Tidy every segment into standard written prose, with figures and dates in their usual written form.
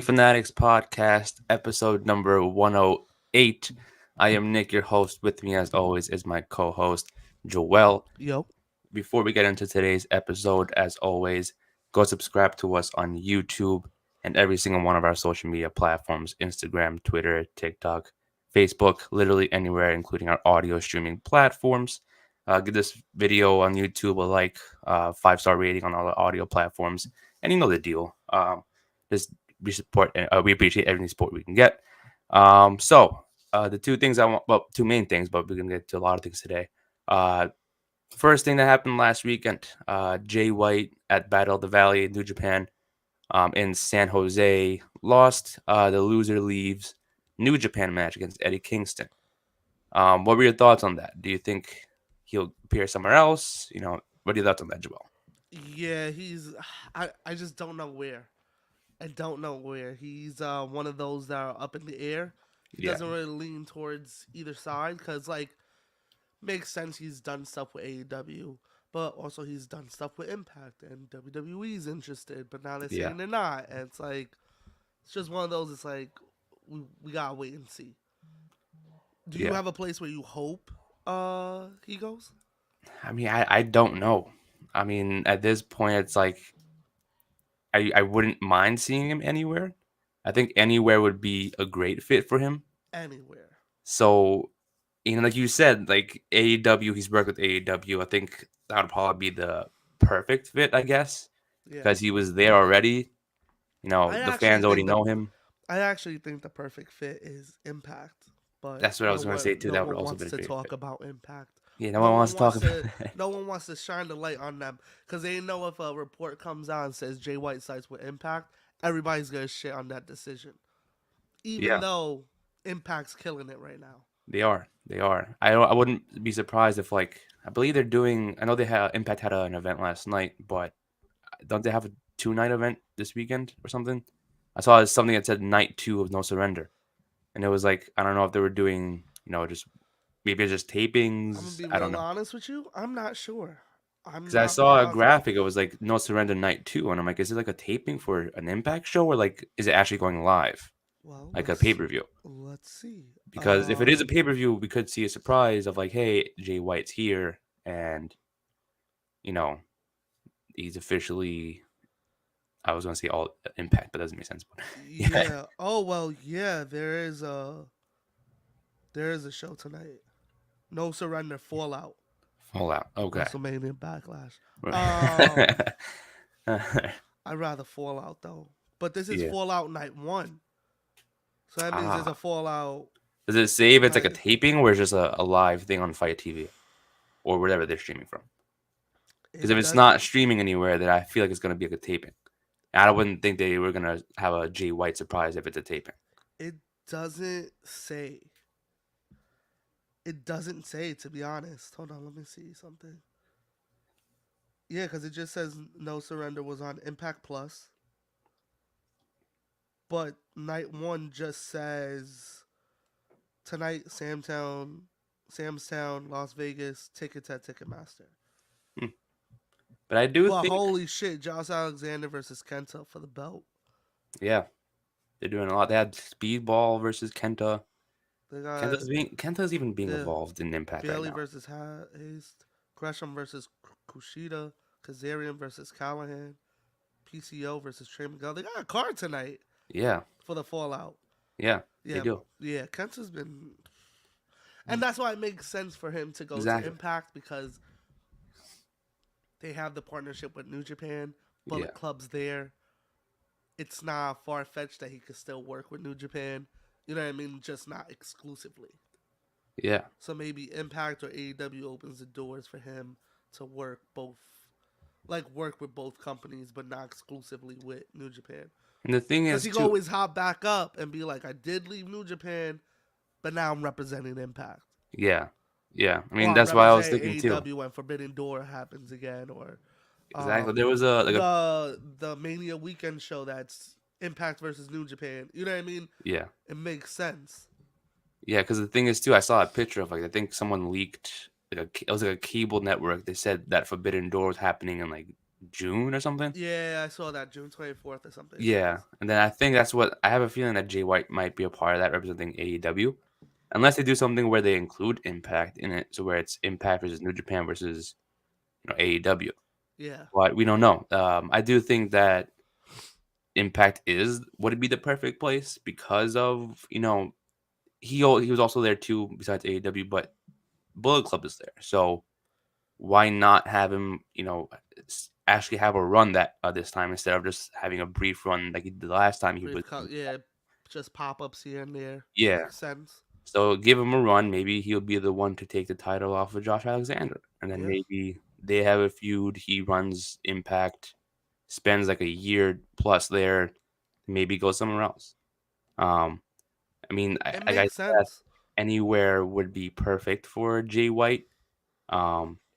Fanatics podcast, episode number 108. I am Nick, your host. With me, as always, is my co host, Joel. Yo. Before we get into today's episode, as always, go subscribe to us on YouTube and every single one of our social media platforms: Instagram, Twitter, TikTok, Facebook, literally anywhere, including our audio streaming platforms. Give this video on YouTube a like, 5-star rating on all the audio platforms, and you know the deal. Just we appreciate every support we can get. The two things I want, well, two main things, but we're gonna get to a lot of things today. Uh, First thing that happened last weekend, Jay White at Battle of the Valley in New Japan, in San Jose lost. The loser leaves New Japan match against Eddie Kingston. What were your thoughts on that? Do you think he'll appear somewhere else? What are your thoughts on that, Joel? Yeah, he's. I just don't know where. I don't know where. He's one of those that are up in the air. He Yeah, doesn't really lean towards either side because, like, makes sense. He's done stuff with AEW, but also he's done stuff with Impact, and WWE's interested, but now they're yeah, saying they're not. And it's just one of those. It's like we gotta wait and see. Do you yeah. have a place where you hope he goes? I mean, I don't know. I mean, at this point, it's like I wouldn't mind seeing him anywhere. I think anywhere would be a great fit for him. Anywhere. So, like you said, like AEW, he's worked with AEW. I think that would probably be the perfect fit, I guess, Yeah. because he was there already. I The actually fans already think the know him. I actually think the perfect fit is Impact, but That's what I was going to say too. no That would one also be wants a to great talk fit. about Impact. Yeah, no No one one wants to talk wants about to it. no one wants to shine the light on them because they know if a report comes out and says Jay White sides with Impact, everybody's gonna shit on that decision, even Yeah, though Impact's killing it right now. they are. They are. I wouldn't be surprised if I believe they're doing. I know they had Impact had an event last night, but don't they have a 2-night event this weekend or something? I saw something that said night 2 of No Surrender, and it was like I don't know if they were doing just maybe it's just I'm gonna tapings. be I don't real know. honest with you. I'm not sure. I'm Because I not saw a positive. graphic, it was like No Surrender Night 2, and I'm like, is it like a taping for an Impact show, or like is it actually going live, Well, like a pay per view? let's see. Because if it is a pay per view, we could see a surprise of like, hey, Jay White's here, and you know he's officially. I was going to say all Impact, but that doesn't make sense. But yeah, Yeah. Oh well. Yeah. There is a show tonight. No Surrender Fallout. Fallout. Okay. WrestleMania Backlash. Um, Right. I'd rather Fallout though. But this is Yeah. Fallout Night 1. So that means there's a Ah. Fallout Does it say if it's like a night. taping or it's just a live thing on Fight TV or whatever they're streaming from? Because if It it's not doesn't streaming anywhere, then I feel like it's going to be like a taping. And I wouldn't think they were going to have a Jay White surprise if it's a taping. it doesn't say. It doesn't say, to be honest. Hold on, let me see something. Yeah, because it just says No Surrender was on Impact Plus. But night 1 just says tonight, Samstown, Las Vegas, tickets at Ticketmaster. Hmm. But I do But think, holy shit, Josh Alexander versus Kenta for the belt. yeah, they're doing a lot. They had Speedball versus Kenta. They got Kenta's even being the involved in Impact right Bailey now. versus Haste, Gresham versus Kushida, Kazarian versus Callahan, PCO versus Trey Miguel. They got a card tonight Yeah, for the Fallout. yeah, they Yeah, do. yeah. Kenta's been, and that's why it makes sense for him to go to Exactly. Impact because they have the partnership with New Japan, Yeah, Bullet Club's there. It's not far fetched that he could still work with New Japan. You know what I mean? Just not exclusively. yeah. So maybe Impact or AEW opens the doors for him to work with both companies, but not exclusively with New Japan. And the thing Because is, he can too, always hop back up and be like, I did leave New Japan, but now I'm representing Impact. yeah, yeah. I Or mean, I'm that's why I was representing thinking too. AEW when Forbidden Door happens again, or Exactly. There was a like a the Mania weekend show that's Impact versus New Japan. You know what I mean? yeah. It makes sense. Yeah, because the thing is too, I saw a picture of like I think someone leaked it was like a cable network. They said that Forbidden Door was happening in like June or something. Yeah, I saw that June 24th or something. It Yeah, says. and then I think that's what I have a feeling that Jay White might be a part of that representing AEW, unless they do something where they include Impact in it, so where it's Impact versus New Japan versus AEW. Yeah, But we don't know. I do think that Impact is would be the perfect place because of he was also there too besides AEW, but Bullet Club is there, so why not have him actually have a run that this time instead of just having a brief run like he did the last time he was. yeah, just pop ups here and there. Yeah. Makes sense. So give him a run. Maybe he'll be the one to take the title off of Josh Alexander. And then Yeah, maybe they have a feud. He runs Impact, spends like a year plus there, maybe goes somewhere else. Um, I mean, it like I makes said, sense. anywhere would be perfect for Jay White.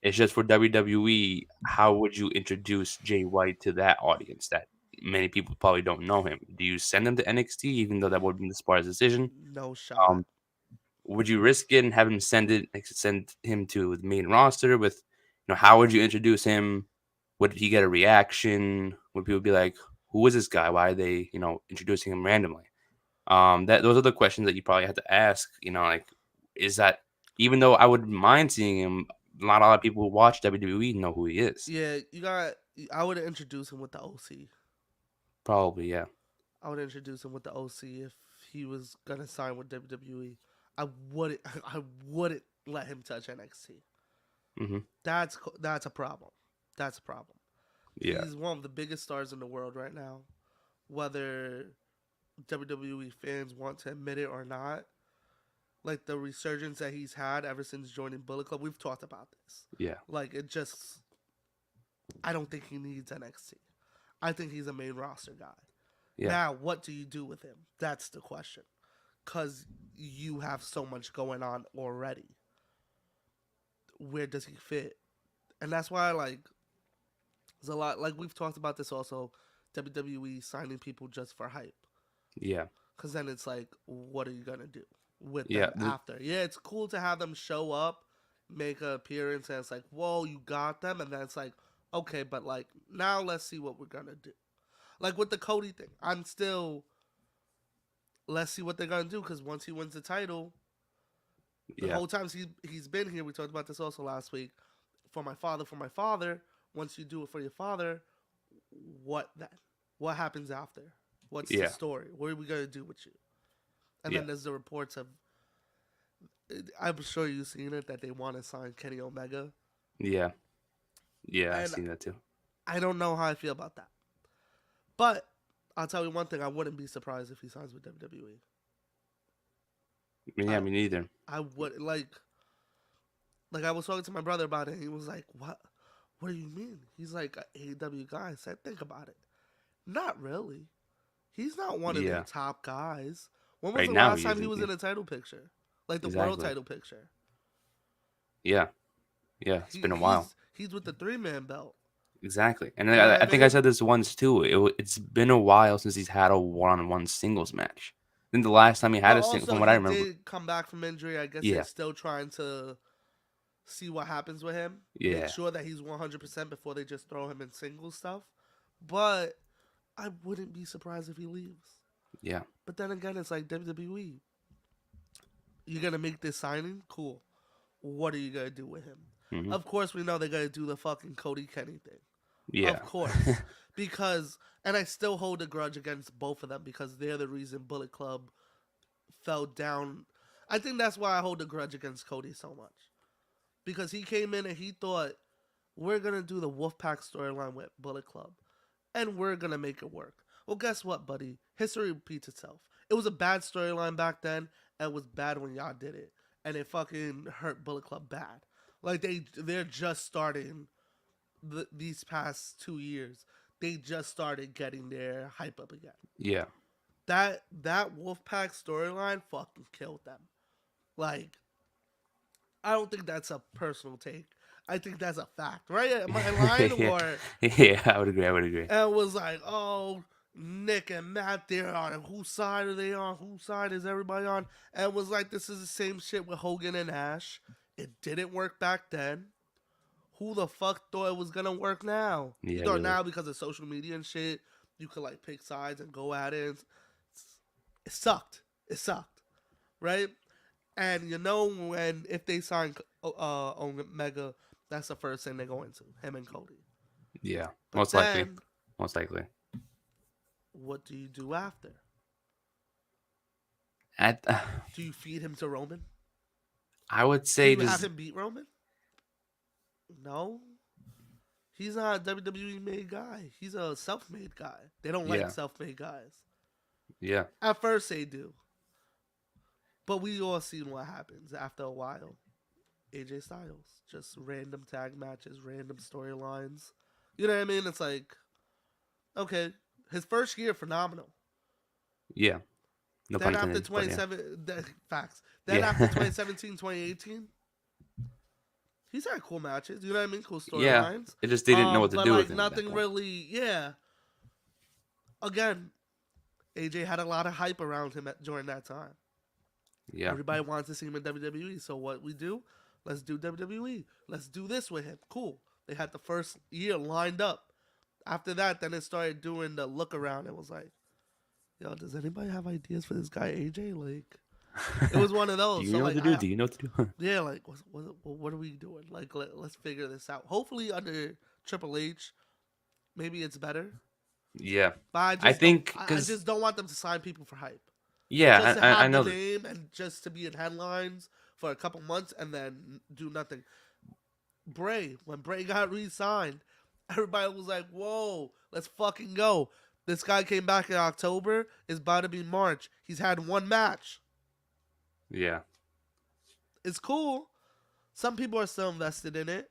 It's just for WWE, how would you introduce Jay White to that audience that many people probably don't know him? Do you send him to NXT, even though that would be the smartest decision? No shot. Um, would you risk it and have him send him to the main roster with, how would you introduce him? Would he get a reaction? Would people be like, "Who is this guy? Why are they, introducing him randomly?" That those are the questions that you probably have to ask. Like, is that even though I would mind seeing him, not a lot of people who watch WWE know who he is. Yeah, you got. I would introduce him with the OC. Probably, yeah. I would introduce him with the OC if he was gonna sign with WWE. I wouldn't. I wouldn't let him touch NXT. Hmm. That's a problem. That's a problem. Yeah, He's one of the biggest stars in the world right now. Whether WWE fans want to admit it or not, like the resurgence that he's had ever since joining Bullet Club, we've talked about this. yeah, Like it just, I don't think he needs NXT. I think he's a main roster guy. yeah, Now, what do you do with him? That's the question. Because you have so much going on already. Where does he fit? And that's why, like, there's a lot. Like we've talked about this also. WWE signing people just for hype. yeah, Because then it's like, what are you gonna do with yeah, them after? Yeah, it's cool to have them show up, make an appearance, and it's like, whoa, you got them, and then it's like, okay, but like now let's see what we're gonna do. Like with the Cody thing, I'm still let's see what they're gonna do because once he wins the title, the yeah, whole time he's been here, we talked about this also last week. For my father. Once you do it for your father, what then? What happens after? What's the yeah, story? What are we gonna do with you? And yeah, then there's the reports of, I'm sure you've seen it, that they want to sign Kenny Omega, yeah, yeah. I and see that too. I don't know how I feel about that. But I'll tell you one thing: I wouldn't be surprised if he signs with WWE. I mean, yeah, I me neither. I would like I was talking to my brother about it. And he was like, "What? What do you mean?" He's like, "A AEW guy." I said, "Think about it. Not really. He's not one of their Yeah, top guys. When was right the now last he time he isn't. was Yeah, in a title picture, like the world exactly. title picture? Yeah, yeah. It's He, been a while. he's with the 3-man belt. Exactly, and You know I what I think I mean? said this once too. It's been a while since he's had a one-on-one singles match. I think the last time he had But a single, also, from what I he remember, did come back from injury. I guess they're yeah, still trying to see what happens with him. Make yeah, sure that he's 100% before they just throw him in singles stuff. But I wouldn't be surprised if he leaves. yeah, But then again, it's like WWE. You're going to make this signing? Cool. What are you going to do with him? hmm, Of course, we know they're going to do the fucking Cody Kenny thing. yeah, Of course. Because, and I still hold a grudge against both of them because they're the reason Bullet Club fell down. I think that's why I hold a grudge against Cody so much. Because he came in and he thought, we're going to do the Wolfpack storyline with Bullet Club and we're going to make it work. Well, guess what, buddy? History repeats itself. It was a bad storyline back then and it was bad when y'all did it. And it fucking hurt Bullet Club bad. Like they're just starting these past 2 years. They just started getting their hype up again. yeah. That Wolfpack storyline fucking killed them. Like I don't think that's a personal take. I think that's a fact, right? Am I lying? Yeah, Or yeah. I would agree. I would agree. and it was like, oh, Nick and Matt, they're on whose side are they on? Whose side is everybody on? And it was like, this is the same shit with Hogan and Ash. It didn't work back then. Who the fuck thought it was gonna work now? You Yeah, thought really. now because of social media and shit, you could like pick sides and go at it. It sucked. It sucked, right? And you know when if they sign Omega, that's the first thing they go into him and Cody. Yeah, But most likely. then, Most likely. what do you do after? At, Do you feed him to Roman? I would Do say you have just him beat Roman? No, he's not a WWE made guy. He's a self made guy. They don't like yeah, self made guys. yeah, At first, they do, but we all seen what happens after a while. AJ Styles, just random tag matches, random storylines. You know what I mean? It's like, okay, his first year phenomenal. yeah. No pun Then after intended, but yeah, 27 facts. Then after yeah, 2017, 2018, he's had cool matches. You know what I mean? Cool yeah. storylines. It just they didn't know what to But do with like him at that nothing point. really. Yeah. Again, AJ had a lot of hype around him during that time. Yeah, Everybody wants to see him in WWE. So what we do? Let's do WWE. Let's do this with him. Cool. They had the first year lined up. After that, then it started doing the look around. It was like, yo, does anybody have ideas for this guy AJ? Like, it was one of do those. you So know what like, to do? Do you know what to do? yeah, like what are we doing? Like, let's figure this out. Hopefully under Triple H, maybe it's better. Yeah, But I I just don't. think I because just don't want them to sign people for hype. Just yeah, to I have the know that. name and just to be in headlines for a couple months and then do nothing. When Bray got re-signed, everybody was like, "Whoa, let's fucking go." This guy came back in October. It's about to be March. He's had one match. Yeah, It's cool. Some people are still invested in it.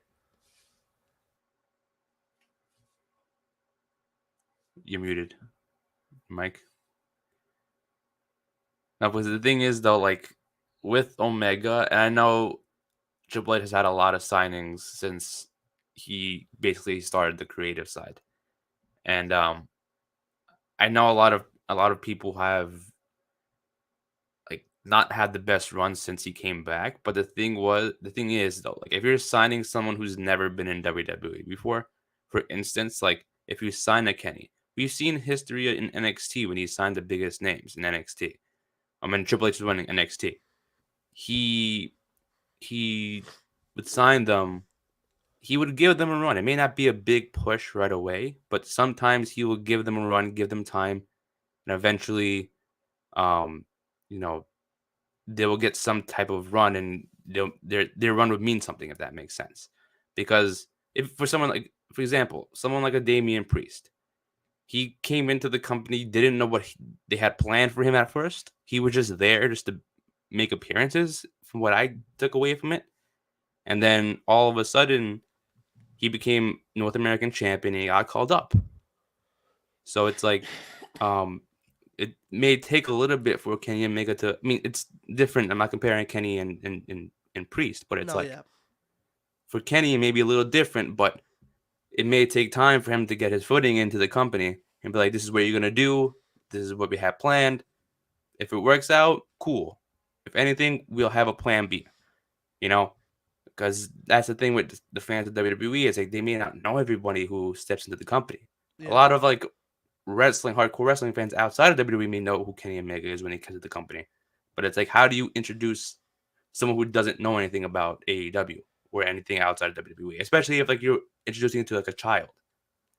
you're muted, Mike. Now, because the thing is though, like with Omega, and I know Triple H has had a lot of signings since he basically started the creative side, and I know a lot of people have like not had the best run since he came back. But the thing is though, like if you're signing someone who's never been in WWE before, for instance, like if you sign a Kenny, we've seen history in NXT when he signed the biggest names in NXT. I mean, Triple H was winning NXT. He he would sign them. He would give them a run. It may not be a big push right away, but sometimes he will give them a run, give them time, and eventually, um, you know, they will get some type of run, and their run would mean something if that makes sense. Because if for someone like, for example, someone like a Damian Priest, he came into the company, didn't know what they had planned for him at first. He was just there just to make appearances, from what I took away from it. And then all of a sudden, he became North American champion and he got called up. So it's like, um, it may take a little bit for Kenny Omega to. I mean, it's different. I'm not comparing Kenny and Priest, but it's No, like yeah, for Kenny, it may be a little different, but it may take time for him to get his footing into the company and be like, this is what you're gonna do. This is what we have planned. If it works out, cool. If anything, we'll have a plan B. You know, because that's the thing with the fans of WWE is like they may not know everybody who steps into the company. A yeah. lot of like hardcore wrestling fans outside of WWE may know who Kenny Omega is when he comes to the company. But it's like, how do you introduce someone who doesn't know anything about AEW or anything outside of WWE, especially if like you're introducing it to like a child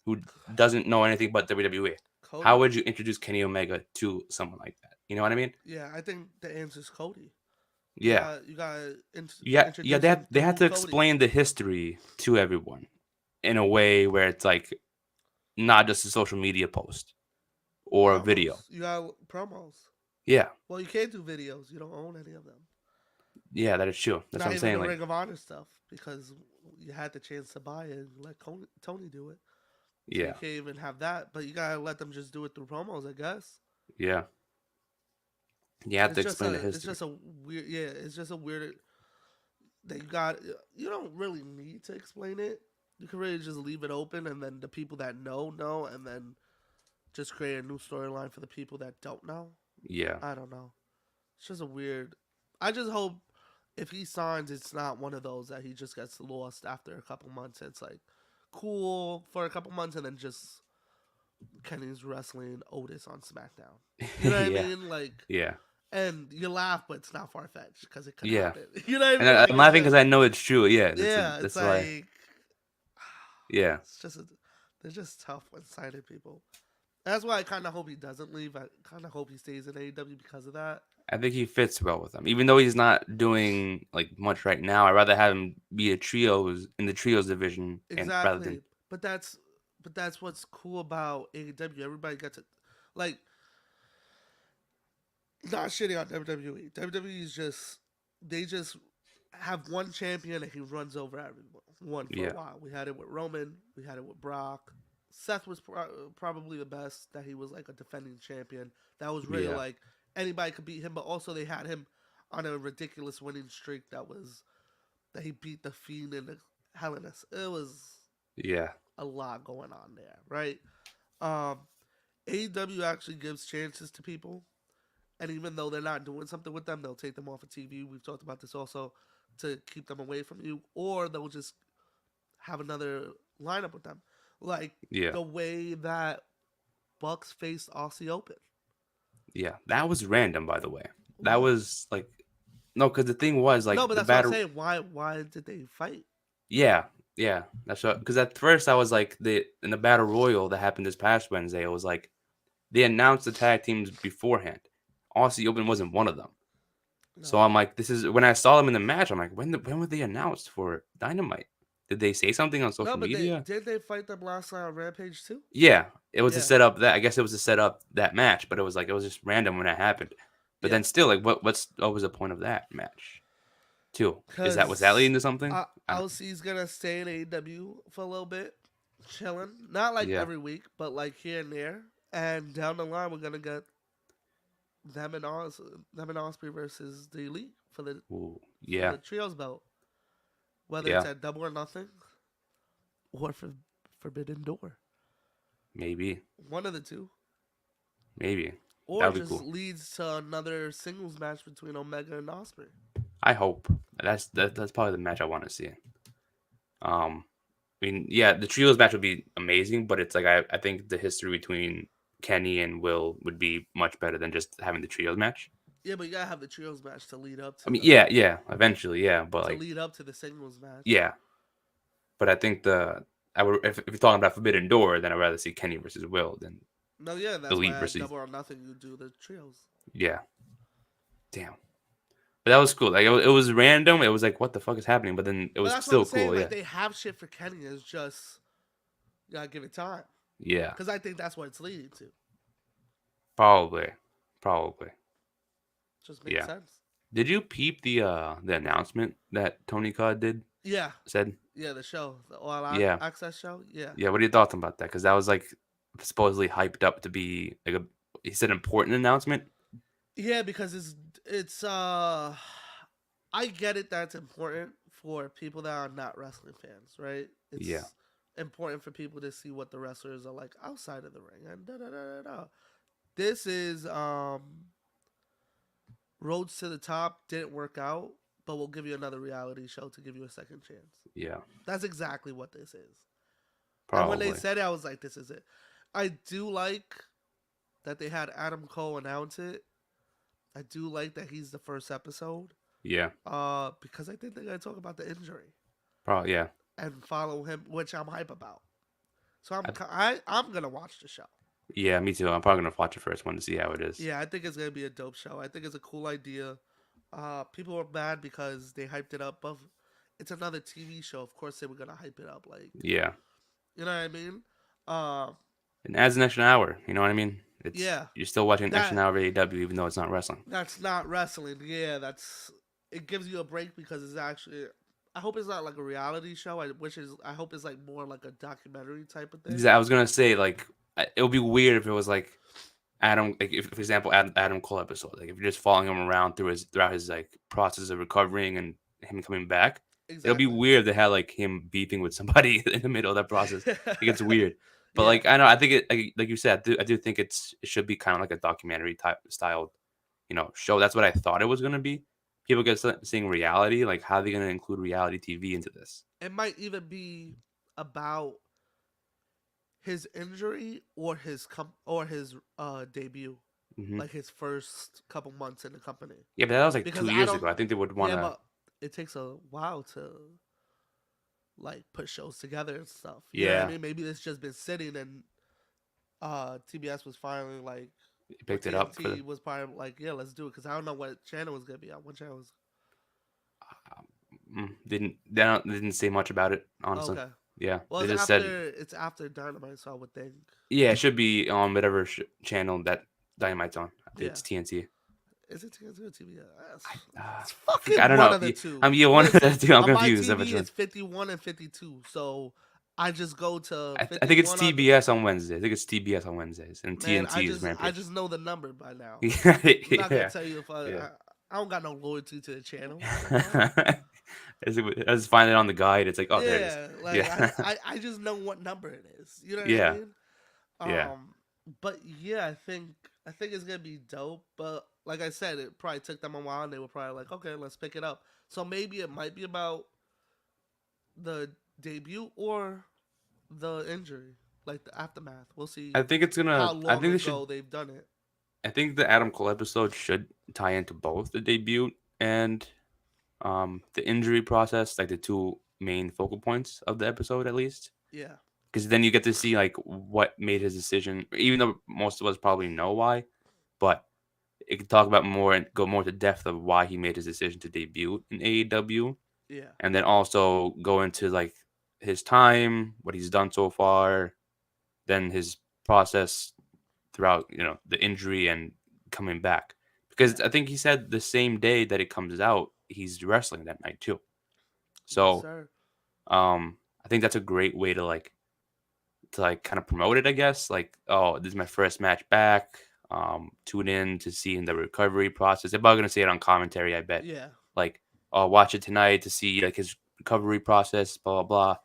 who doesn't know anything about WWE? How Cody. would you introduce Kenny Omega to someone like that? You know what I mean? Yeah, I think the answer is Cody. Yeah. You got Yeah, yeah, introduce him they had through to Cody. explain the history to everyone in a way where it's like not just a social media post or a video. Promos. You got promos. Yeah, Well, you can't do videos. You don't own any of them. yeah, that is true. That's what Not I'm even saying. the Like, Ring of Honor stuff because you had the chance to buy it and let Tony do it. So you yeah, can't even have that. But you gotta let them just do it through promos, I guess. yeah, you have to explain the It's history. just a weird yeah. It's just a weird that you got. You don't really need to explain it. You can really just leave it open, and then the people that know, and then just create a new storyline for the people that don't know. Yeah, I don't know. It's just a weird. I just hope if he signs, it's not one of those that he just gets lost after a couple months. It's like cool for a couple months and then just Kenny's wrestling Otis on SmackDown. You know what I Yeah, mean? Like, yeah, and you laugh, but it's not far fetched because it could yeah. happen. You know what I And mean? Like I'm it's laughing because just I know it's true. Yeah, yeah, it's that's why. like Yeah, it's just they're just tough when signing people. That's why I kind of hope he doesn't leave. I kind of hope he stays in AEW because of that. I think he fits well with them, even though he's not doing like much right now. I'd rather have him be a trios in the trios division, and rather than Exactly, but that's what's cool about AEW. Everybody gets it, like not shitting on WWE. WWE is just they just have one champion and he runs over everyone. One for a yeah, while. We had it with Roman. We had it with Brock. Seth was probably the best that he was like a defending champion. That was really yeah, like anybody could beat him, but also they had him on a ridiculous winning streak that he beat the Fiend in the Hell in a. It was yeah, a lot going on there, right? Um, AEW actually gives chances to people, and even though they're not doing something with them, they'll take them off of TV. We've talked about this also to keep them away from you, or they'll just have another lineup with them, like yeah, the way that Bucks faced Aussie Open. yeah. That was random, by the way. That What? was like no, because the thing was No, like but the that's what I'm battle. saying. Why did they fight? Yeah, yeah. That's what. Because at first I was like the in the battle royal that happened this past Wednesday. It was like they announced the tag teams beforehand. Aussie Open wasn't one of them. So I'm No, like, this is when I saw them in the match. I'm like, when were they announced for Dynamite? Did they say something on no, social but media? they fight them last night on Rampage too? Yeah, it was to Yeah, set up that. I guess it was to set up that match, but it was like it was just random when that happened. But yeah. then still, like, what was the point of that match? Too was that Because leading to something? I don't. LC's gonna stay in AEW for a little bit, chilling. Not like Yeah. every week, but like here and there. And down the line, we're gonna get them and Osprey versus the Elite Ooh, for yeah. the trios belt, whether it's Yeah. at Double or Nothing or for Forbidden Door, Maybe. one of the two, Maybe or that would be just cool. leads to another singles match between Omega and Osprey. I hope that's probably the match I want to see. Um, I mean, yeah, the trios match would be amazing, but it's like I think the history between Kenny and Will would be much better than just having the trios match. Yeah, but you gotta have the trios match to lead up I to mean, the yeah, yeah, eventually, yeah, but like, singles match. yeah, but I think I would if you're talking about Forbidden Door, then I'd rather see Kenny versus Will than No, yeah, that's Elite why at versus Double or Nothing you do the trios. yeah, damn. But that was cool. Like it was random. It was like what the fuck is happening, but then it But was that's what I'm still saying. cool. Like Yeah, they have shit for Kenny. It's just you gotta give it time yeah, because I think that's what it's leading to. probably, probably, Just makes yeah. sense. Did you peep the announcement that Tony Khan did Yeah, said? yeah. The show, the All Yeah, Access show. Yeah, yeah. What are your thoughts about that? Because that was like supposedly hyped up to be like a he said important announcement. yeah. Because it's. I get it. That's important for people that are not wrestling fans, right? Yeah, It's important for people to see what the wrestlers are like outside of the ring and da da da da da. This is Roads to the Top didn't work out, but we'll give you another reality show to give you a second chance. yeah, That's exactly what this is. And when they probably. said it, I was like, this is it. I do like that they had Adam Cole announce it. I do like that he's the first episode. Yeah, Because I think they're gonna talk about the injury probably. Yeah, and follow him, which I'm hype about. So I, I'm gonna watch the show. yeah. Me too. I'm probably gonna watch the first one to see how it is. Yeah, I think it's gonna be a dope show. I think it's a cool idea. People are mad because they hyped it up. But it's another TV show. Of course, they were gonna hype it up. Like, Yeah, you know what I mean? Uh, it adds an extra hour. You know what I mean? It's yeah, you're still watching an extra that hour of AEW even though it's not wrestling. that's not wrestling. Yeah, that's it gives you a break because it's actually. I hope it's not like a reality show. I hope it's like more like a documentary type of thing. I was gonna say like it would be weird if it was like Adam, like if for example Adam Cole episode, like if you're just following him around throughout his like process of recovering and him coming back, it'll be Exactly. weird to have like him beefing with somebody in the middle of that process. It gets weird. But like I know, I think it like you said, I do think it should be kind of like a documentary type styled, show. That's what I thought it was gonna be. people get seeing reality. Like, how are they gonna include reality TV into this? It might even be about his injury or his debut, Hmm. like his first couple months in the company. Yeah, but that was like Because 2 years ago. I think they would want yeah, to. but it takes a while to like put shows together and stuff. You know what I Yeah, mean? Maybe it's just been sitting and TBS was finally like, or picked it up for the. TNT was probably like, yeah, let's do it because I don't know what channel was gonna be on. What channel was? They didn't say much about it, honestly. Okay. Yeah, Well, they just said, it's after Dynamite, so I would think. yeah, it should be on whatever channel that Dynamite's on. I think Yeah. it's TNT. Is it TNT or TBS? It's I forget. I fucking don't one know. of the two. I mean, yeah, one of the Listen, two. I'm on my confused of TV which one. it's 51 and 52, so I just go to I think it's 51 on the. TBS on Wednesday. I think it's TBS on Wednesdays, and Man, TNT is I Rampage. just know the number by now. I'm not gonna Yeah, tell you if yeah. I don't got no loyalty to the channel. The fuck? I just find it on the guide. It's like, oh, there it is. Yeah, like Yeah, I just know what number it is. You know what I yeah, mean? yeah. But yeah, I think it's gonna be dope. But like I said, it probably took them a while, and they were probably like, okay, let's pick it up. So maybe it might be about the debut or the injury, like the aftermath. We'll I see think it's gonna. how I long think they should. ago they've done it. I think the Adam Cole episode should tie into both the debut and the injury process, like the two main focal points of the episode, at least. Yeah, Because then you get to see like what made his decision, even though most of us probably know why, but it could talk about more and go more to depth of why he made his decision to debut in AEW, yeah, and then also go into like his time, what he's done so far, then his process throughout, the injury and coming back. Because yeah. I think he said the same day that it comes out, he's wrestling that night too. Yes, So, sir. I think that's a great way to kind of promote it, I guess. Like, oh, this is my first match back. Tune in to see in the recovery process. They're probably gonna say it on commentary, I bet. Yeah, Like, oh, watch it tonight to see like his recovery process, blah blah blah.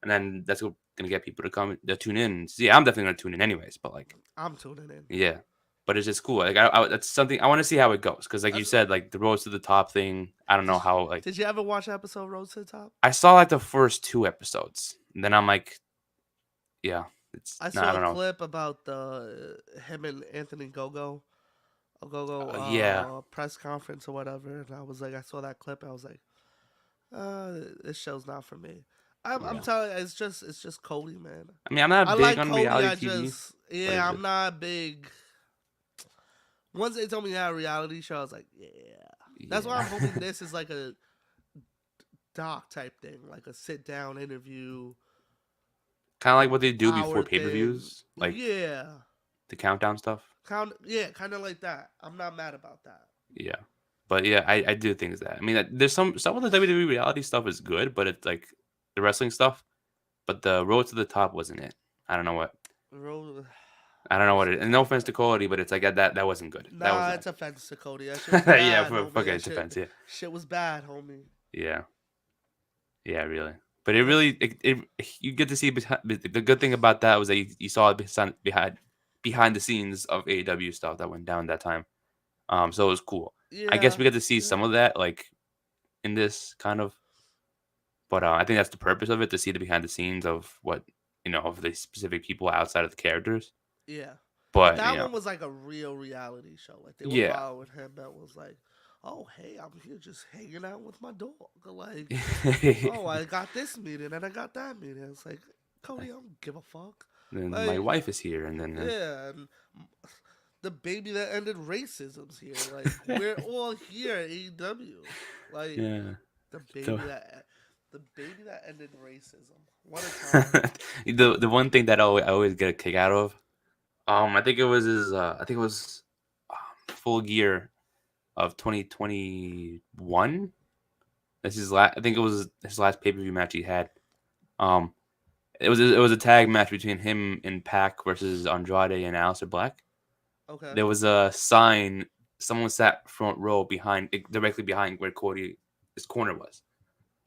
And then that's gonna get people to come to tune in. See, I'm definitely gonna tune in anyways. But like, I'm tuning in. yeah. But it's just cool. Like, that's something I want to see how it goes. Because like you That's, said, like the rose to the top thing. I don't know how. Like, did you ever watch episode Road to the Top? I saw like the first two episodes, and then I'm like, yeah, it's I no, I saw a don't know. clip about the him and Anthony Gogo, a Gogo Yeah, press conference or whatever, and I was like, I saw that clip, and I was like, this show's not for me. I'm yeah. telling you, it's just Cody, man. I mean, I'm I not big like on Cody. reality I TV, just but yeah, it's I'm just not big. Once they told me I had a reality show, I was like, yeah. That's why I'm yeah, hoping this is like a doc type thing, like a sit down interview kind of like what they do before hour pay per thing. views, like Yeah, the countdown stuff. kind of like that. I'm not mad about that. Yeah, but yeah, I do think that. I mean, there's some of the WWE reality stuff is good, but it's like the wrestling stuff. But the road to the top wasn't it. I don't know what. Roll, I don't know Road what to it. the And no Top, offense to man. Cody, but it's like that wasn't good. That was Nah, bad. it's offense to Cody. That shit was Yeah, bad, for homie. okay, defense. Yeah, Shit was bad, homie. yeah, yeah, really. But it That's really, you get to see the good thing about that was that you saw it behind the scenes of AEW stuff that went down that time. So it was cool. I guess yeah, we got to see yeah, some of that like in this kind of, but I think that's the purpose of it, to see the behind the scenes of what of the specific people outside of the characters. yeah. But But that one was like a real reality show. Like they were yeah, following him. That was like, oh hey, I'm here just hanging out with my dog. Like, oh I got this meeting and I got that meeting. It's like Cody, I don't give a fuck. and my Like, wife is here, and then yeah, and the baby that ended racism's here. Like we're all here at AEW. Like yeah. the So baby that the baby that ended racism. What a time. the one thing that I always get a kick out of, I think it was I think it was Full Gear of 2021. This is I think it was his last pay per view match he had. Um, it was a tag match between him and Pac versus Andrade and Aleister Black. Okay. There was a sign. Someone sat front row directly behind where Cody his corner was.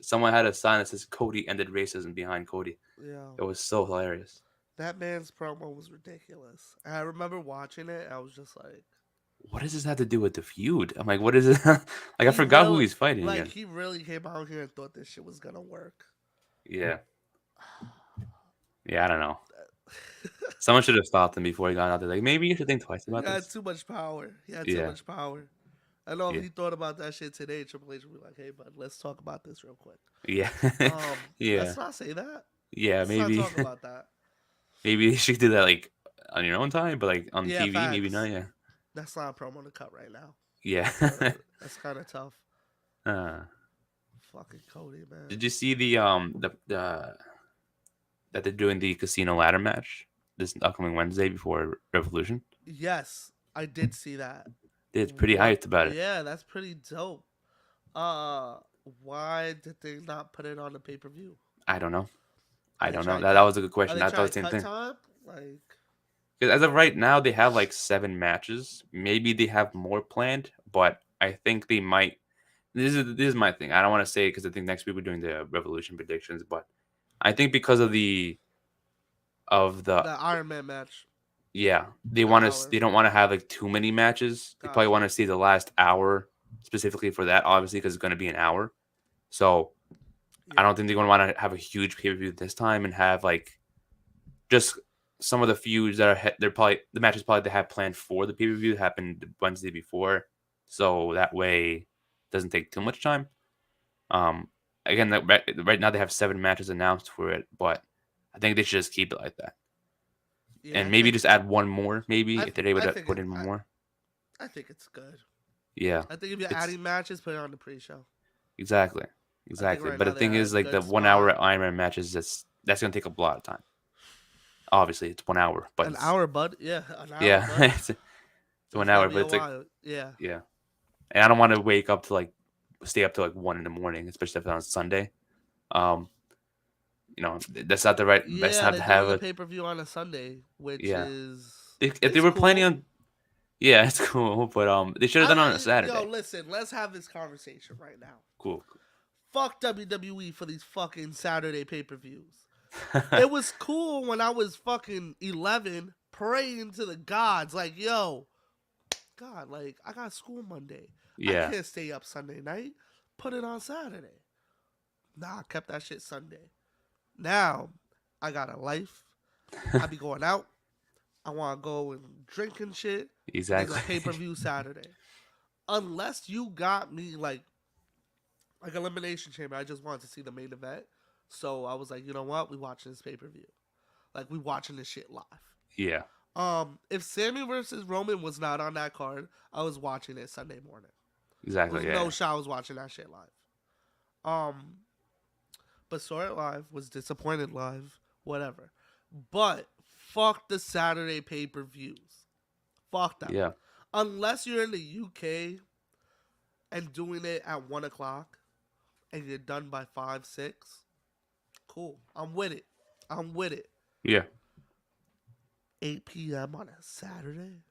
Someone had a sign that says Cody ended racism behind Cody. Yeah. It was so hilarious. That man's promo was ridiculous. I remember watching it. I was just like, what does this have to do with the feud? I'm like, what is it? Like, I He forgot who really he's fighting like again. he really came out here and thought this shit was gonna work. Yeah, yeah, I don't know. Someone should have stopped him before he got out there. Like, maybe you should think twice He about had this. too much power. He had too Yeah, much power. I know if yeah, he thought about that shit today, Triple H would be like, "Hey, bud, let's talk about this real quick." yeah, yeah, Let's not say that. yeah. Let's not Maybe, talk about that. maybe you should do that like on your own time, but like on Yeah, TV, maybe not. facts. Yeah, That's not a promo to cut right now. yeah. That's kind of tough. uh, Fucking Cody, man. did you see the that they're doing the casino ladder match this upcoming Wednesday before Revolution? Yes, I did see that. It's pretty What? hyped about it. Yeah, that's pretty dope. Uh, why did they not put it on the pay per view? I don't know. Are I they don't know. trying to That cut? was a good Are question. they I thought trying the to same cut thing. time? Like, 'Cause as of right now, they have like 7 matches. Maybe they have more planned, but I think they might. This is my thing. I don't want to say because I think next week we're doing the Revolution predictions, but I think because of the the Iron Man match, yeah, an hour. they don't want to have like too many matches. They probably Gotcha. want to see the last hour specifically for that, obviously because it's going to be an hour. So I Yeah. don't think they're going to want to have a huge pay per view this time and have like just some of the feuds that they're probably the matches probably they have planned for the pay per view happened Wednesday before, so that way it doesn't take too much time. Um, again, right now they have 7 matches announced for it, but I think they should just keep it like that Yeah, and maybe just add one more, maybe if they're able I to think put in one more. I think it's good. Yeah, I think if you're it's adding matches, put it on the pre-show. exactly, I think exactly. right But the now they're thing at a is, like the good 1 hour spot. Iron Man matches, that's gonna take up a lot of time. Obviously, it's 1 hour, but An it's hour, bud. Yeah, an hour, yeah, bud. it's It's one gonna hour, be but a it's like while. Yeah. yeah. And I don't want to wake up to like stay up to like 1 in the morning, especially if it's on Sunday. Um, that's not the right best Yeah, time they're to doing have the it. pay per view on a Sunday, which Yeah, is if they it's were planning cool. on, yeah, it's cool, but they should have I done it on a don't. Yo, Saturday. listen. Let's have this conversation right now. Cool. Fuck WWE for these fucking Saturday pay per views. Cool. It was cool when I was fucking 11 praying to the gods like, yo, God, like I got school Monday. I Yeah, can't stay up Sunday night. Put it on Saturday. Nah, I kept that shit Sunday. Now I got a life. I be going out. I want to go and drink and shit. There's a exactly. pay per view Saturday. Unless you got me like Elimination Chamber, I just wanted to see the main event. So I was like, you know what? We watching this pay per view. Like we watching this shit live. Yeah, If Sammy versus Roman was not on that card, I was watching it Sunday morning. There exactly. was Yeah, no shot I was watching that shit live. Um, but saw it live, was disappointed live, whatever. But fuck the Saturday pay per views. Fuck them. yeah, Unless you're in the UK and doing it at 1 o'clock and you're done by 5, 6, cool. I'm with it. I'm with it. yeah. 8 p.m. on a Saturday?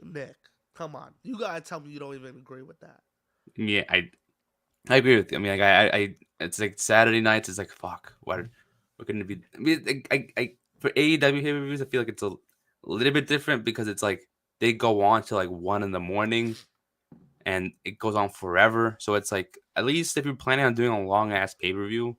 Nick, come on. You gotta tell me you don't even agree with that. Yeah, I agree with you. I mean, like it's like Saturday nights. It's like fuck. What couldn't it be? I mean, like, I for AEW pay per views, I feel like it's a little bit different because it's like they go on to like 1 in the morning and it goes on forever. So it's like at least if you're planning on doing a long ass pay per view,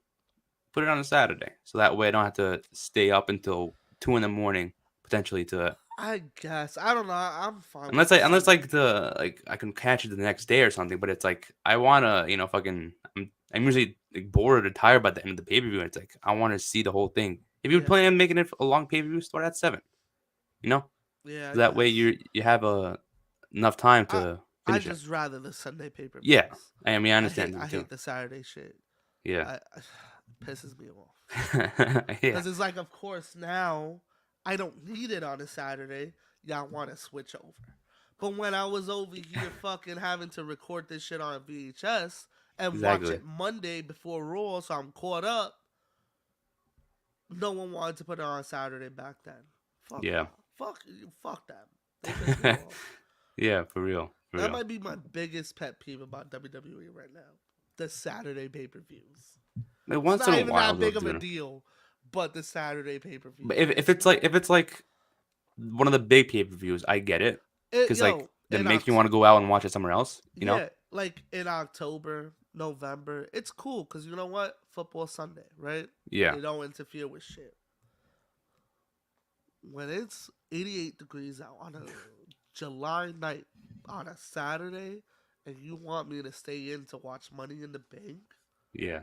put it on a Saturday. So that way I don't have to stay up until 2 in the morning potentially to I guess. I don't know. I'm fine with unless the like Sunday. the like I can catch it the next day or something. But it's like I wanna fucking I'm usually like bored or tired by the end of the pay per view. It's like I want to see the whole thing. If you're Yeah. planning on making it a long pay per view, start at 7. You know, Yeah, I so that way guess. you have enough time I to I finish it. just rather the Sunday pay per Yeah, views. I mean I understand I you too. hate the Saturday shit. Yeah, I pisses me off. yeah, Because it's like, of course, now I don't need it on a Saturday. Y'all want to switch over. But when I was over here fucking having to record this shit on VHS and watch exactly. it Monday before Raw, so I'm caught up, no one wanted to put it on Saturday back then. Fuck Yeah, y'all. Fuck them. They piss me off. yeah, for real, for That real. might be my biggest pet peeve about WWE right now. The Saturday pay per views. Like It's once in not a even while that they'll big of do a it. deal, but the Saturday pay per But views. if it's like one of the big pay per views, I get it because like Yo, that in makes me want to go out and watch it somewhere else. You know? yeah, like in October, November, it's cool because you know what? Football Sunday, right? Yeah. They don't interfere with shit. When it's 88 degrees out on a July night on a Saturday, and you want me to stay in to watch Money in the Bank, Yeah.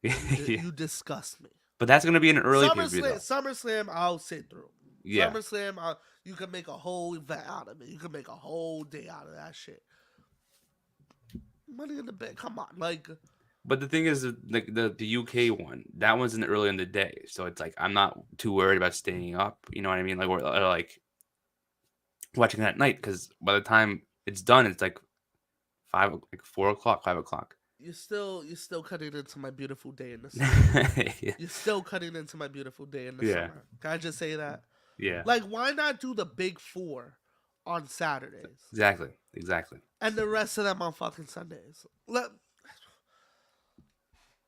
Yeah. you disgust me. But that's gonna be an early pay-per-view though. SummerSlam, I'll sit through. Yeah. SummerSlam, you can make a whole event out of it. You can make a whole day out of that shit. Money in the Bank, come on, like. But the thing is, like the UK one, that one's in the early in the day, so it's like I'm not too worried about staying up. You know what I mean? Like or like watching it at night, because by the time it's done, it's like 4 o'clock, 5 o'clock. You're still cutting into my beautiful day in the summer. Yeah. You're still cutting into my beautiful day in the Yeah. summer. Can I just say that? Yeah. Like, why not do the big four on Saturdays Exactly. and the rest of them on fucking Sundays?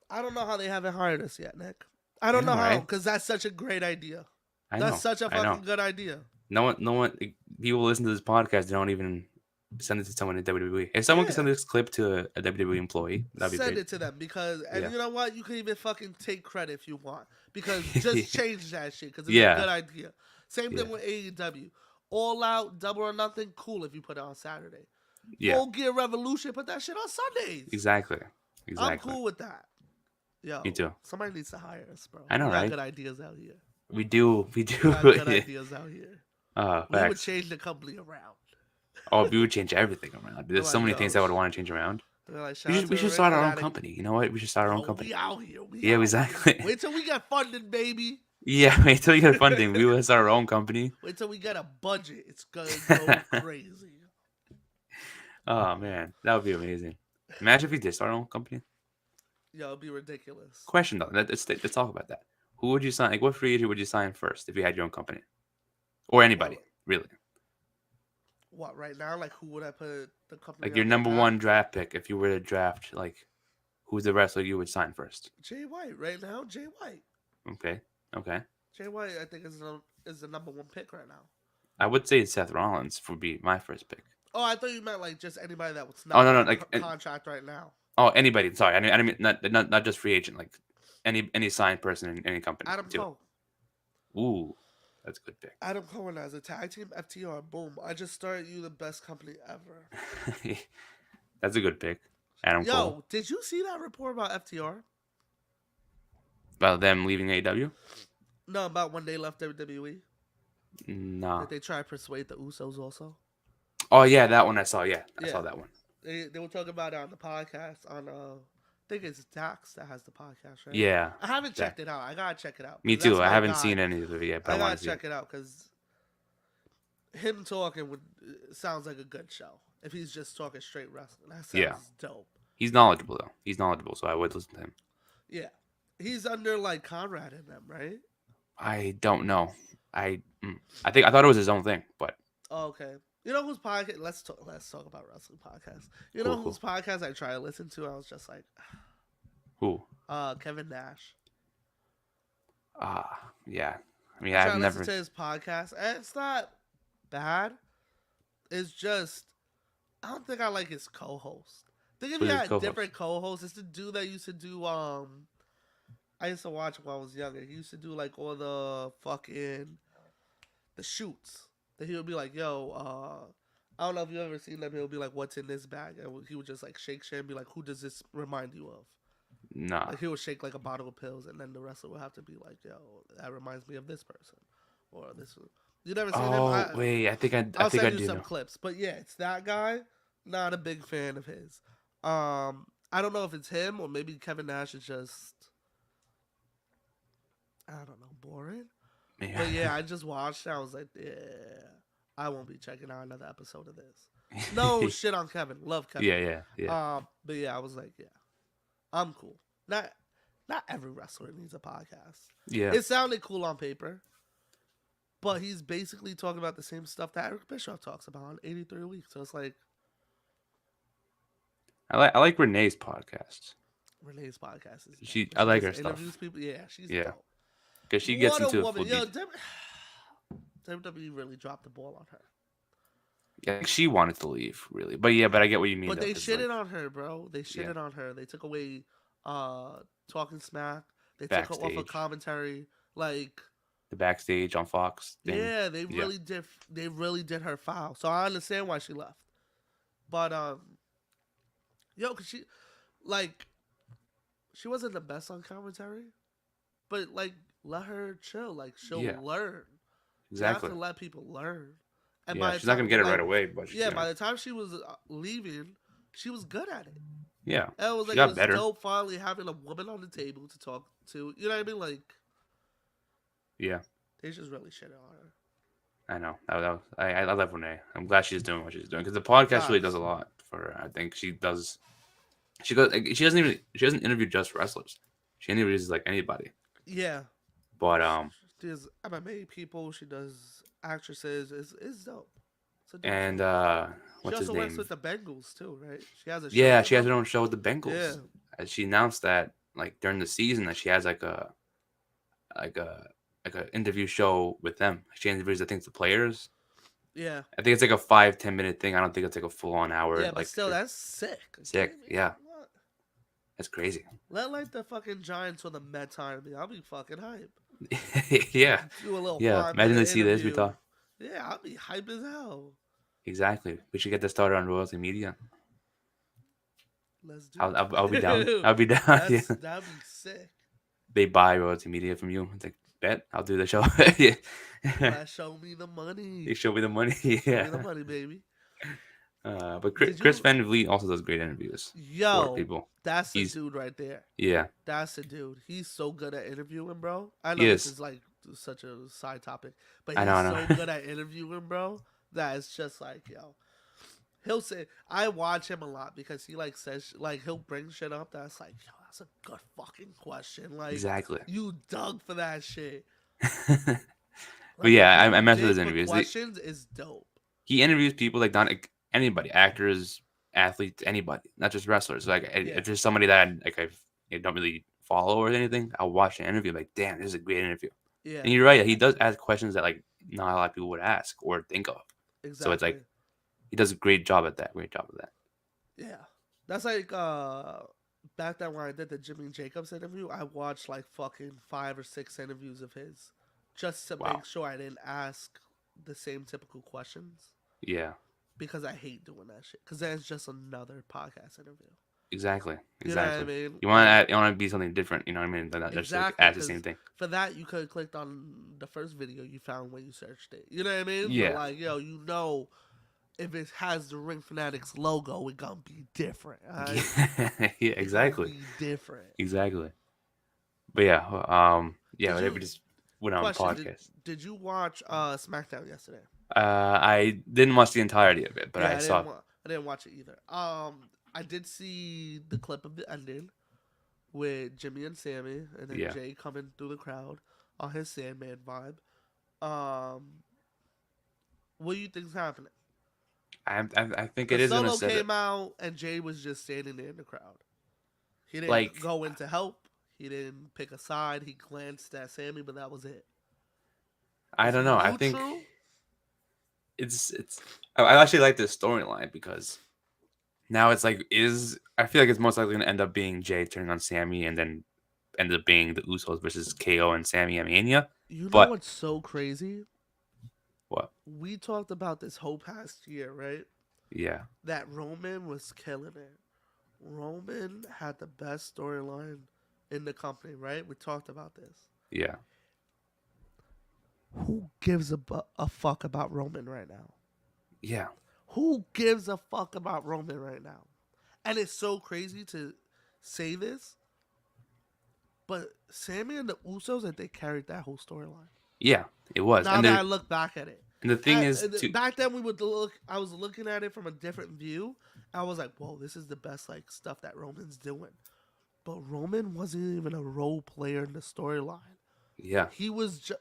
I don't know how they haven't hired us yet, Nick. I don't know how, right? because that's such a great idea. I know. That's such a I know. fucking good idea. No one. People listen to this podcast. They don't even send it to someone in WWE. If someone could send this clip to a WWE employee, that'd be Send great. it to them because, and Yeah. you know what? You can even fucking take credit if you want because just change that shit because it's Yeah. a good idea. Same thing with AEW. All Out, Double or Nothing, cool if you put it on Saturday. Yeah. Full Gear Revolution, put that shit on Sundays. Exactly. I'm cool with that. Yo, Me too. somebody needs to hire us, bro. I know, we got right? good ideas out here. We do. We got good ideas out here. We would Facts. change the company around. Oh, we would change everything around. There's so Like, many yo, things I would want to change around. Like, We should start our own company. You know what? We should start our own Oh, company. we out here. Yeah, exactly. Wait till we get funded, baby. Yeah, wait till you get funding. We will start our own company. Wait till we get a budget. It's gonna go crazy. Oh man, that would be amazing. Imagine if we did start our own company. Yo, it'd be ridiculous. Question though, let's talk about that. Who would you sign? Like, what free agent would you sign first if you had your own company, or anybody really? What right now? Like, who would I put the company? Like your number one draft pick, if you were to draft, like, who's the wrestler you would sign first? Jay White right now. Jay White. Okay. Jay White, I think is the number one pick right now. I would say Seth Rollins would be my first pick. Oh, I thought you meant like just anybody that was not no, on like contract right now. Oh, anybody. Sorry, I mean not just free agent. Like any signed person in any company. Adam Cole. Ooh, that's a good pick. Adam Cole as a tag team FTR. Boom! I just started you the best company ever. That's a good pick. Adam Cole. Yo, did you see that report about FTR? About them leaving AEW? No, about when they left WWE. No. Did they try to persuade the Usos also? Oh yeah, that one I saw. Yeah, I saw that one. They were talking about it on the podcast on I think it's Dax that has the podcast, right? Yeah. I haven't checked it out. I gotta check it out. Me too. I haven't seen any of it yet, but I gotta want to check it out because him talking sounds like a good show. If he's just talking straight wrestling, that sounds dope. He's knowledgeable though. He's knowledgeable, so I would listen to him. Yeah, he's under like Conrad in them, right? I don't know. I thought it was his own thing, but okay. You know whose podcast? Let's talk about wrestling podcasts. You know whose podcast I try to listen to? I was just like, who? Kevin Nash. Yeah. I mean, I've never listened to his podcast, and it's not bad. It's just I don't think I like his co-host. I think if he had different co-hosts, it's the dude that used to do. I used to watch him when I was younger. He used to do like all the fucking the shoots. That he would be like, yo, I don't know if you've ever seen them. He'll be like, what's in this bag? And he would just like shake shit and be like, who does this remind you of? Nah. Like he would shake like a bottle of pills, and then the wrestler would have to be like, yo, that reminds me of this person. Or this. You never seen him? Oh, wait. I think I I'll do. send you some clips. But yeah, it's that guy. Not a big fan of his. I don't know if it's him or maybe Kevin Nash is just, I don't know, boring. Yeah. But yeah, I just watched it. I was like, yeah, I won't be checking out another episode of this. No shit on Kevin. Love Kevin. Yeah. But yeah, I was like, yeah, I'm cool. Not every wrestler needs a podcast. Yeah. It sounded cool on paper. But he's basically talking about the same stuff that Eric Bischoff talks about on 83 Weeks. So it's like, I like Renee's podcast. Renee's podcast is dope. I like her stuff. People. Yeah, she's dope. Because she gets into woman. Yo, WWE really dropped the ball on her. I think she wanted to leave, really. But yeah, but I get what you mean But though, they because like shitted on her, bro. They yeah, shitted on her. They took away talking smack. They took her off of backstage, commentary. Like, the backstage on Fox thing. yeah, they Yeah, really did. They really did her foul. So I understand why she left. But yo, cause like she wasn't the best on commentary. But like, let her chill. Like, yeah, she'll learn. You have exactly. to let people learn. And Yeah, by the she's not time, gonna get it right like, away, but she's yeah, gonna. by the time she was leaving, she was good at it. Yeah, And it was she like, it got was better. dope finally having a woman on the table to talk to. You know what I mean? Like, Yeah, they just really shit on her. I know. I love Renee. I'm glad she's doing what she's doing because the podcast really does Facts. a lot for her. I think she does. She goes. Like, she doesn't interview just wrestlers. She interviews like anybody. Yeah. But She does MMA people. She does actresses. It's dope. It's a dope and show. She what's his also works name? with the Bengals too, right? She has a show Yeah, with she has them. her own show with the Yeah. Bengals. She announced that like during the season that she has like a like a interview show with them. She interviews I think the players. Yeah. I think it's like a 5-10 minute thing. I don't think it's like a full on hour. Yeah, but Like still, that's sick. Are you sick. kidding me? Yeah, What? that's crazy. Let like the fucking Giants or the Mets hire me. I'll be fucking hype. Yeah, Do a little yeah. five Imagine minute to see this. We interview. thought Yeah, I'll be hype as hell. exactly. We should get this started on royalty media. Let's do I'll be down. it. I'll be down. Yeah. That'd be sick. They buy royalty media from you. It's like bet I'll do the show. Yeah. Show me the money. They show me the money. Show me Yeah. the money, baby. But Did Chris you? Van Vliet also does great interviews for Yo, people. that's the He's dude right there. yeah, That's the dude. He's so good at interviewing, bro. I he know this is. is like such a side topic, but I know, he's I so know. good at interviewing, bro. That it's just like, yo, he'll say I watch him a lot because he like says like he'll bring shit up that's like, yo, that's a good fucking question. Like Exactly. you dug for that shit. But Like yeah, I you messed with dig his for interviews. questions is dope. He interviews people like not like, anybody, actors, athletes, anybody, not just wrestlers. Like Yeah, if there's somebody that I don't really follow or anything, I'll watch an interview. Like, damn, this is a great interview. yeah, And you're right, he does ask questions that like not a lot of people would ask or think of. So it's like exactly. he does a great job at that. Great job at that. Yeah, that's like back then when I did the Jimmy Jacobs interview, I watched like fucking 5 or 6 interviews of his just to Wow. make sure I didn't ask the same typical questions Yeah. because I hate doing that shit. Because then it's just another podcast interview. Exactly. You know what I Exactly. mean? You want to you want to be something different. You know what I mean? Not just like Exactly. ask the same Because thing. for that, you could have clicked on the first video you found when you searched it. You know what I mean? But Yeah. like, yo, you know, if it has the Ring Fanatics logo, it gonna be different. Alright? Yeah. It gonna Exactly. be different. Exactly. But yeah. Yeah. Did We you just went on question? podcast. Did you watch SmackDown yesterday? I didn't watch the entirety of it, but Yeah, I saw. I didn't watch it either. I did see the clip of the ending with Jimmy and Sammy, and then Yeah. Jay coming through the crowd on his Sandman vibe. What do you think's happening? I think it Because is gonna Solo set it came out and Jay was just standing there in the crowd. He didn't like go in to help. He didn't pick a side. He glanced at Sammy, but that was it. I Is don't he know. I think neutral? it's. I actually like this storyline because now it's like is I feel like it's most likely gonna end up being Jay turning on Sammy and then end up being the Usos versus KO and Sammy at Mania. You know But what's so crazy? what? We talked about this whole past year, right? Yeah. That Roman was killing it. Roman had the best storyline in the company, right? We talked about this. Yeah. Who gives a fuck about Roman right now? Yeah. Who gives a fuck about Roman right now? And it's so crazy to say this, but Sammy and the Usos, that they carried that whole storyline. Yeah. It was. Now that I look back at it, and the thing is to back then we would look. I was looking at it from a different view. I was like, "Whoa, this is the best like stuff that Roman's doing." But Roman wasn't even a role player in the storyline. yeah. He was just.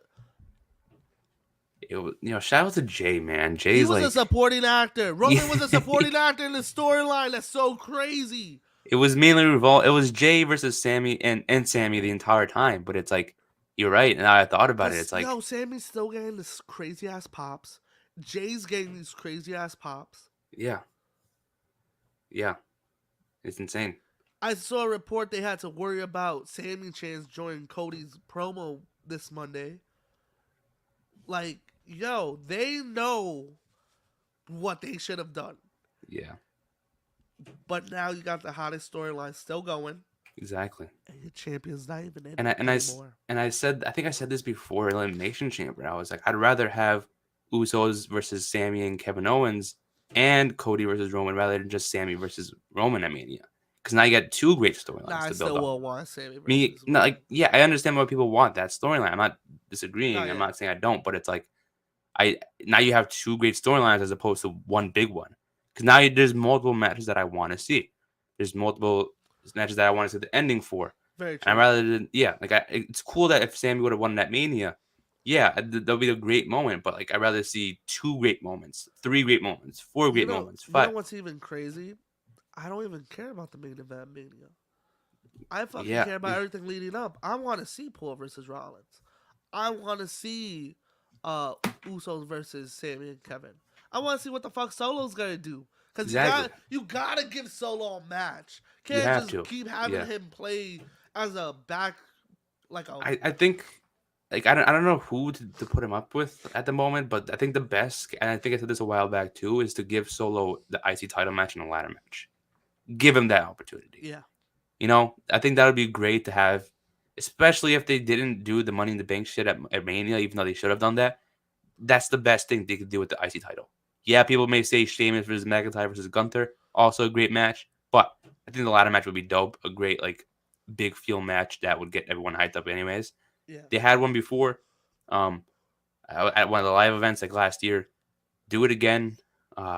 It was, shout out to Jay, man. He Jay's was like a supporting actor. Roman was a yeah. supporting actor in the storyline. That's so crazy. It was mainly revolt. It was Jay versus Sammy and Sammy the entire time. But it's like you're right. And I thought about it. It's like Sammy's still getting this crazy ass pops. Jay's getting these crazy ass pops. Yeah, yeah, it's insane. I saw a report they had to worry about Sammy Chance joining Cody's promo this Monday. Like, yo, they know what they should have done. Yeah, But now you got the hottest storyline still going, exactly. and your champion's not even in And it anymore. I said, I think I said this before Elimination Chamber. I was like, I'd rather have Usos versus Sammy and Kevin Owens and Cody versus Roman rather than just Sammy versus Roman at Mania. Because now you got two great Nah, storylines I to build still off will of. want Sammy Me, versus no, Roman. like, yeah, I understand why people want that storyline. I'm not Oh disagreeing. I'm yeah, not saying I don't, but it's like I now you have two great storylines as opposed to one big one. Because now there's multiple matches that I want to see. There's multiple matches that I want to see the ending for. very And I true. rather than it's cool that if Sammy would have won that Mania, yeah, that'll be a great moment. But like, I'd rather see two great moments, three great moments, four great moments, You know five. what's even crazy? I don't even care about the main event Mania. I fucking Yeah, care about everything leading up. I want to see Paul versus Rollins. I want to see uh Usos versus Sammy and Kevin. I want to see what the fuck Solo's gonna do. Cause exactly. you gotta give Solo a match. You Can't have just to. keep having Yeah, him play as a back like a I think like I don't know who to put him up with at the moment, but I think the best, and I think I said this a while back too, is to give Solo the IC title match and a ladder match. Give him that opportunity. yeah. You know, I think that would be great to have, especially if they didn't do the Money in the Bank shit at Mania, even though they should have done that. That's the best thing they could do with the IC title. Yeah, people may say Sheamus versus McIntyre versus Gunther, also a great match, but I think the ladder match would be dope. A great, like, big feel match that would get everyone hyped up, anyways. Yeah. They had one before um, at one of the live events, like last year. Do it again.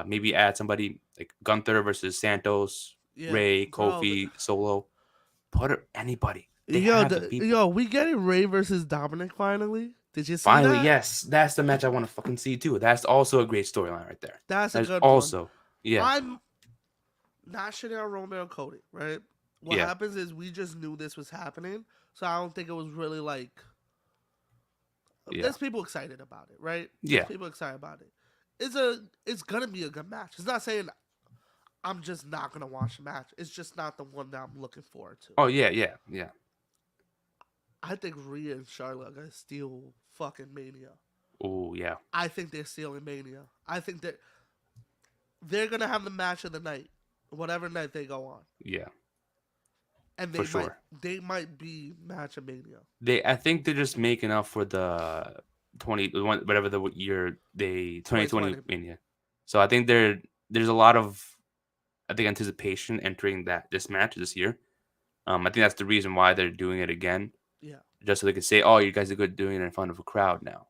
Maybe add somebody like Gunther versus Santos, Yeah. Ray, Bro, Kofi, Solo. Put it anybody. They have the people. we getting Ray versus Dominic finally. Did you see Finally, that? yes, that's the match I want to fucking see too. That's also a great storyline right there. That's a That's good one. also, yeah, I'm not shitting on Roman and Cody, right? What yeah, happens is we just knew this was happening, so I don't think it was really like yeah, there's people excited about it, right? There's yeah. people excited about it. It's gonna be a good match. It's not saying I'm just not gonna watch the match. It's just not the one that I'm looking forward to. Oh yeah, yeah, yeah. I think Rhea and Charlotte are gonna steal fucking Mania. Oh yeah, I think they're stealing Mania. I think that they're gonna have the match of the night, whatever night they go on, yeah, and for sure. they might be match of Mania. I think they're just making up for the 20, whatever the year they 2020 2020. Mania. So I think there's a lot of, I think, anticipation entering this match this year. I think that's the reason why they're doing it again, Yeah, just so they can say, "Oh, you guys are good doing it in front of a crowd now."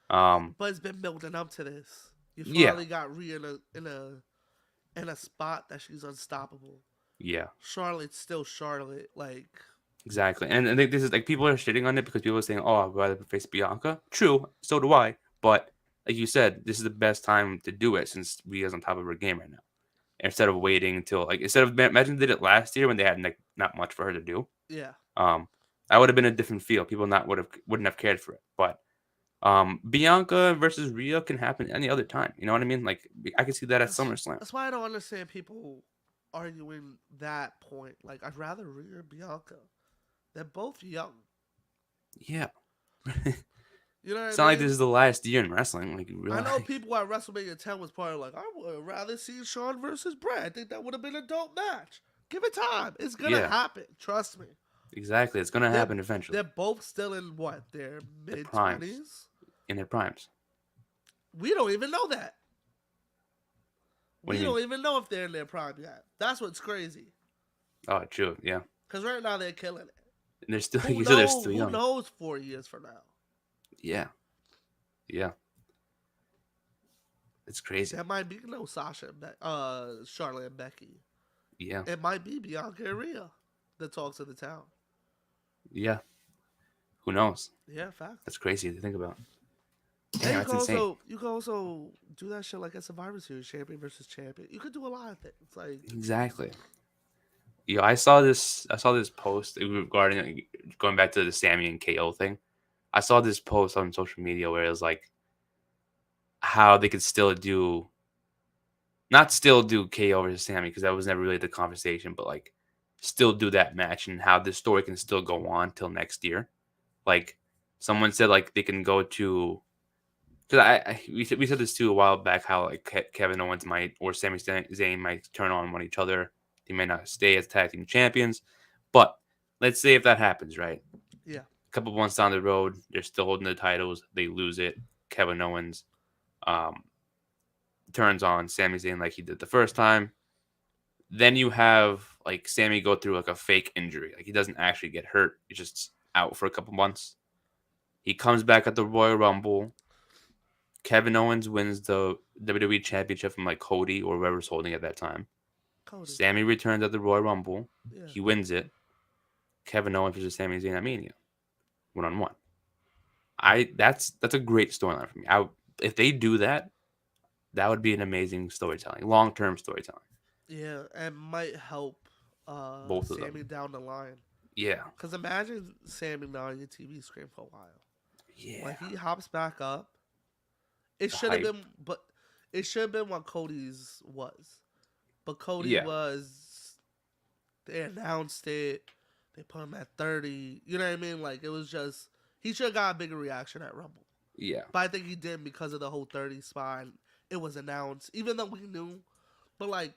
but it's been building up to this. You Yeah, finally got Rhea in a spot that she's unstoppable. yeah, Charlotte's still Charlotte. Like, exactly. And I think this is like people are shitting on it because people are saying, "Oh, I'd rather face Bianca." True, so do I. But like you said, this is the best time to do it since Rhea's on top of her game right now. Instead of waiting until like instead of imagine they did it last year when they had like not much for her to do. yeah. Um, that would have been a different feel. People not wouldn't have cared for it. But Bianca versus Rhea can happen any other time. You know what I mean? Like I can see that at SummerSlam. That's why I don't understand people arguing that point. Like, I'd rather Rhea or Bianca. They're both young. Yeah. You know It's what not I like this mean? is the last year in wrestling. Like I know relax. people at WrestleMania 10 was probably like, I would rather see Shawn versus Bray. I think that would have been a dope match. Give it time. It's gonna Yeah, happen. Trust me. exactly. It's gonna They're happen eventually. they're both still in what? Their Their mid primes. 20s? In their primes. We don't even know that. What do We you mean? don't even know if they're in their prime yet. That's what's crazy. Oh, true. Yeah. Because right now they're killing it. And they're still, Who you said they're knows? still Who young. knows 4 years from now? Yeah. Yeah. It's crazy. There might be no Sasha and Charlotte and Becky. Yeah. It might be Bianca and Rhea that talks of the town. Yeah. Who knows? Yeah, facts. That's crazy to think about. And Damn, that's insane. you can also do that shit like a Survivor Series, champion versus champion. You could do a lot of things. Like, Exactly. Yo, I saw this post regarding going back to the Sammy and KO thing. I saw this post on social media where it was like, how they could still do not still do KO versus Sammy because that was never really the conversation, but like still do that match and how this story can still go on till next year. Like someone said, like they can go to because we said this too a while back how like Kevin Owens might or Sami Zayn might turn on one each other. They may not stay as tag team champions, but let's say if that happens, right? Yeah, A couple months down the road, they're still holding the titles. They lose it. Kevin Owens um, turns on Sami Zayn like he did the first time. Then you have like Sammy go through like a fake injury. Like he doesn't actually get hurt. He's just out for a couple months. He comes back at the Royal Rumble. Kevin Owens wins the WWE Championship from like Cody or whoever's holding it at that time. Cody. Sammy returns at the Royal Rumble. Yeah, He wins it. Kevin Owens versus Sami Zayn at Mania, 1-on-1. That's a great storyline for me. If they do that, that would be an amazing storytelling, long term storytelling. yeah, and might help Both of Sammy them. down the line. Yeah. Cause imagine Sammy not on your TV screen for a while. Yeah. When he hops back up, it The should have hype. been, but it should have been what Cody's was. But Cody Yeah. was, they announced it. They put him at 30. You know what I mean? Like it was just he should have got a bigger reaction at Rumble. Yeah. But I think he did because of the whole 30 spot. And it was announced, even though we knew. But like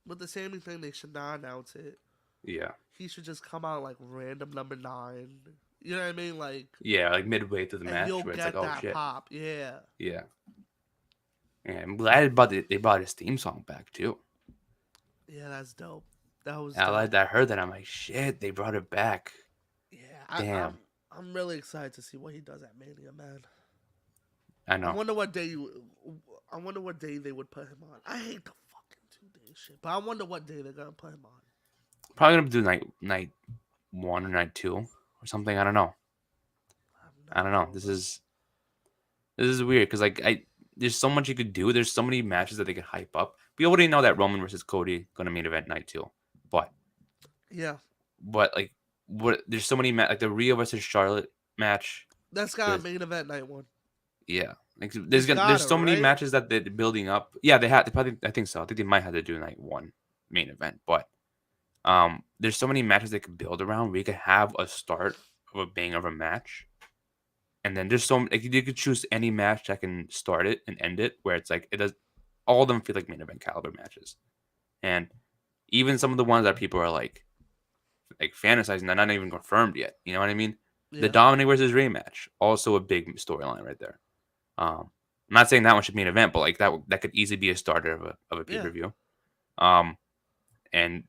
with the Sammy thing, they should not announce it. Yeah. He should just come out like random number 9. You know what I mean? Like, Yeah. Like midway through the and match you'll where it's like, get oh that shit. pop. Yeah. Yeah. Yeah. I'm glad about they brought his theme song back too. Yeah, that's dope. That was I dope. like that. I heard that. I'm like, shit, they brought it back. Yeah, I'm Damn. I'm really excited to see what he does at Mania, man. I I know. wonder what day I wonder what day they would put him on. I hate the fucking 2 day shit, but I wonder what day they're gonna put him on. Probably gonna do night 1 or night 2 or something. I don't know. I have I no don't know. clue, This is weird because like there's so much you could do. There's so many matches that they could hype up. We already know that Roman versus Cody gonna main event night 2, but yeah, like what? There's so many like the Rhea versus Charlotte match. that's got a There's main event night one. yeah. Like It's there's gotta so many right. matches that they're building up. Yeah, they had. They probably I think so. I think they might have to do night 1 main event, but there's so many matches they could build around. We could have a start of a banger of a match, and then there's so like you could choose any match that can start it and end it, where it's like it does. All of them feel like main event caliber matches, and even some of the ones that people are like fantasizing, they're not even confirmed yet. You know what I mean? The Yeah, Dominic versus Rey match, also a big storyline right there. I'm not saying that one should be an event, but like that could easily be a starter of a pay yeah. per view. Um, and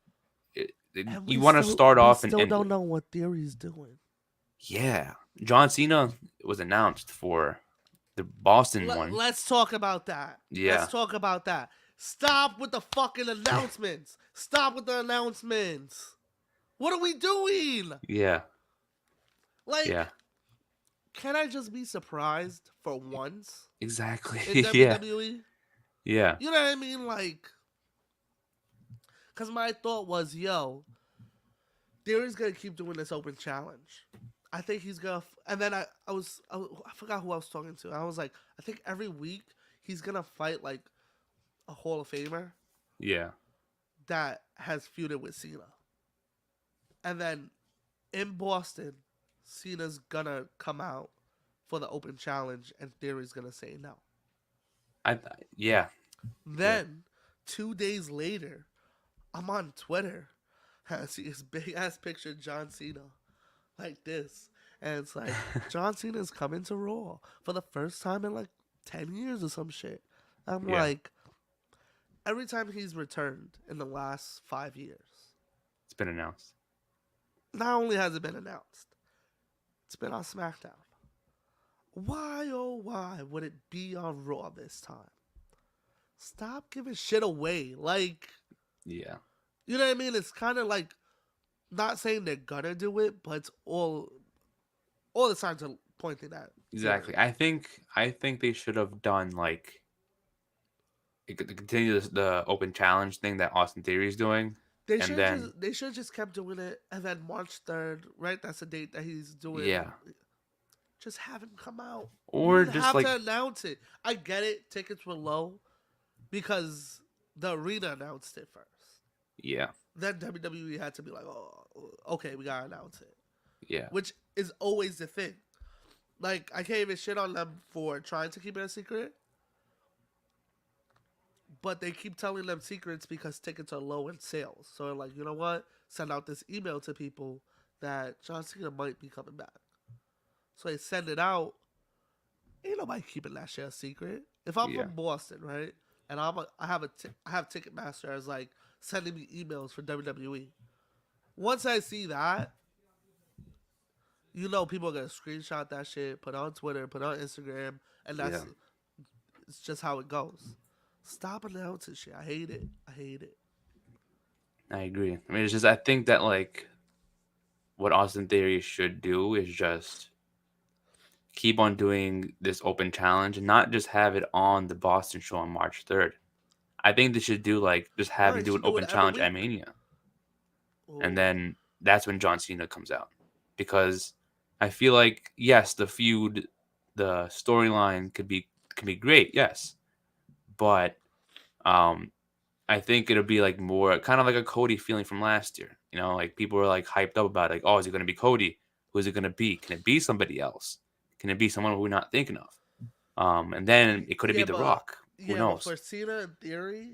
And you want to start we off and still end don't it. know what Theory's doing. Yeah, John Cena was announced for the Boston one. Let's talk about that. Let's Yeah, talk about that. Stop with the fucking announcements. Stop with the announcements. What are we doing? yeah, Like, yeah, can I just be surprised for once exactly. in Yeah, WWE? yeah, You know what I mean? Like, because my thought was, yo, Theory's gonna keep doing this open challenge. I think he's gonna, and then I forgot who I was talking to. I was like, I think every week he's gonna fight like a Hall of Famer yeah. that has feuded with Cena, and then in Boston, Cena's gonna come out for the open challenge, and Theory's gonna say no. I yeah, yeah, Then 2 days later, I'm on Twitter, and I see this big ass picture of John Cena, like this, and it's like John Cena's coming to Raw for the first time in like 10 years or some shit. I'm yeah. like, every time he's returned in the last 5 years, It's been announced. not only has it been announced, it's been on SmackDown. Why oh why would it be on Raw this time? Stop giving shit away. Like, Yeah, you know what I mean? It's kind of like not saying they're gonna do it, but it's all the signs are pointing at exactly. Theory. I think they should have done like continue the open challenge thing that Austin Theory is doing, and then They should just kept doing it, and then March 3rd, right? That's the date that he's doing. yeah, Just have him come out. You or didn't just have like to announce it. I get it. Tickets were low because the arena announced it first. yeah, Then WWE had to be like, oh, okay, we gotta announce it, yeah, which is always the thing. Like, I can't even shit on them for trying to keep it a secret, but they keep telling them secrets because tickets are low in sales. So, like, you know what? Send out this email to people that John Cena might be coming back. So they send it out. Ain't nobody keeping that shit a secret. If I'm yeah, from Boston, right, and I have Ticketmaster as like sending me emails for WWE. Once I see that, you know people are gonna screenshot that shit, put it on Twitter, put it on Instagram, and yeah. that's it's just how it goes. Stop announcing shit. I hate it. I hate it. I agree. I mean, it's just I think that like what Austin Theory should do is just keep on doing this open challenge and not just have it on the Boston show on March 3rd. I think they should do like just have Right, him you do an should do it open every challenge at week. Mania, and Oh, then that's when John Cena comes out because I feel like yes, the feud, the storyline could be great, yes, but um, I think it'll be like more kind of like a Cody feeling from last year. You know, like people were like hyped up about it, like, oh, is it going to be Cody? Who is it going to be? Can it be somebody else? Can it be someone who we're not thinking of? And then it could it be yeah, The but Rock? Who yeah, but knows? for Cena in theory,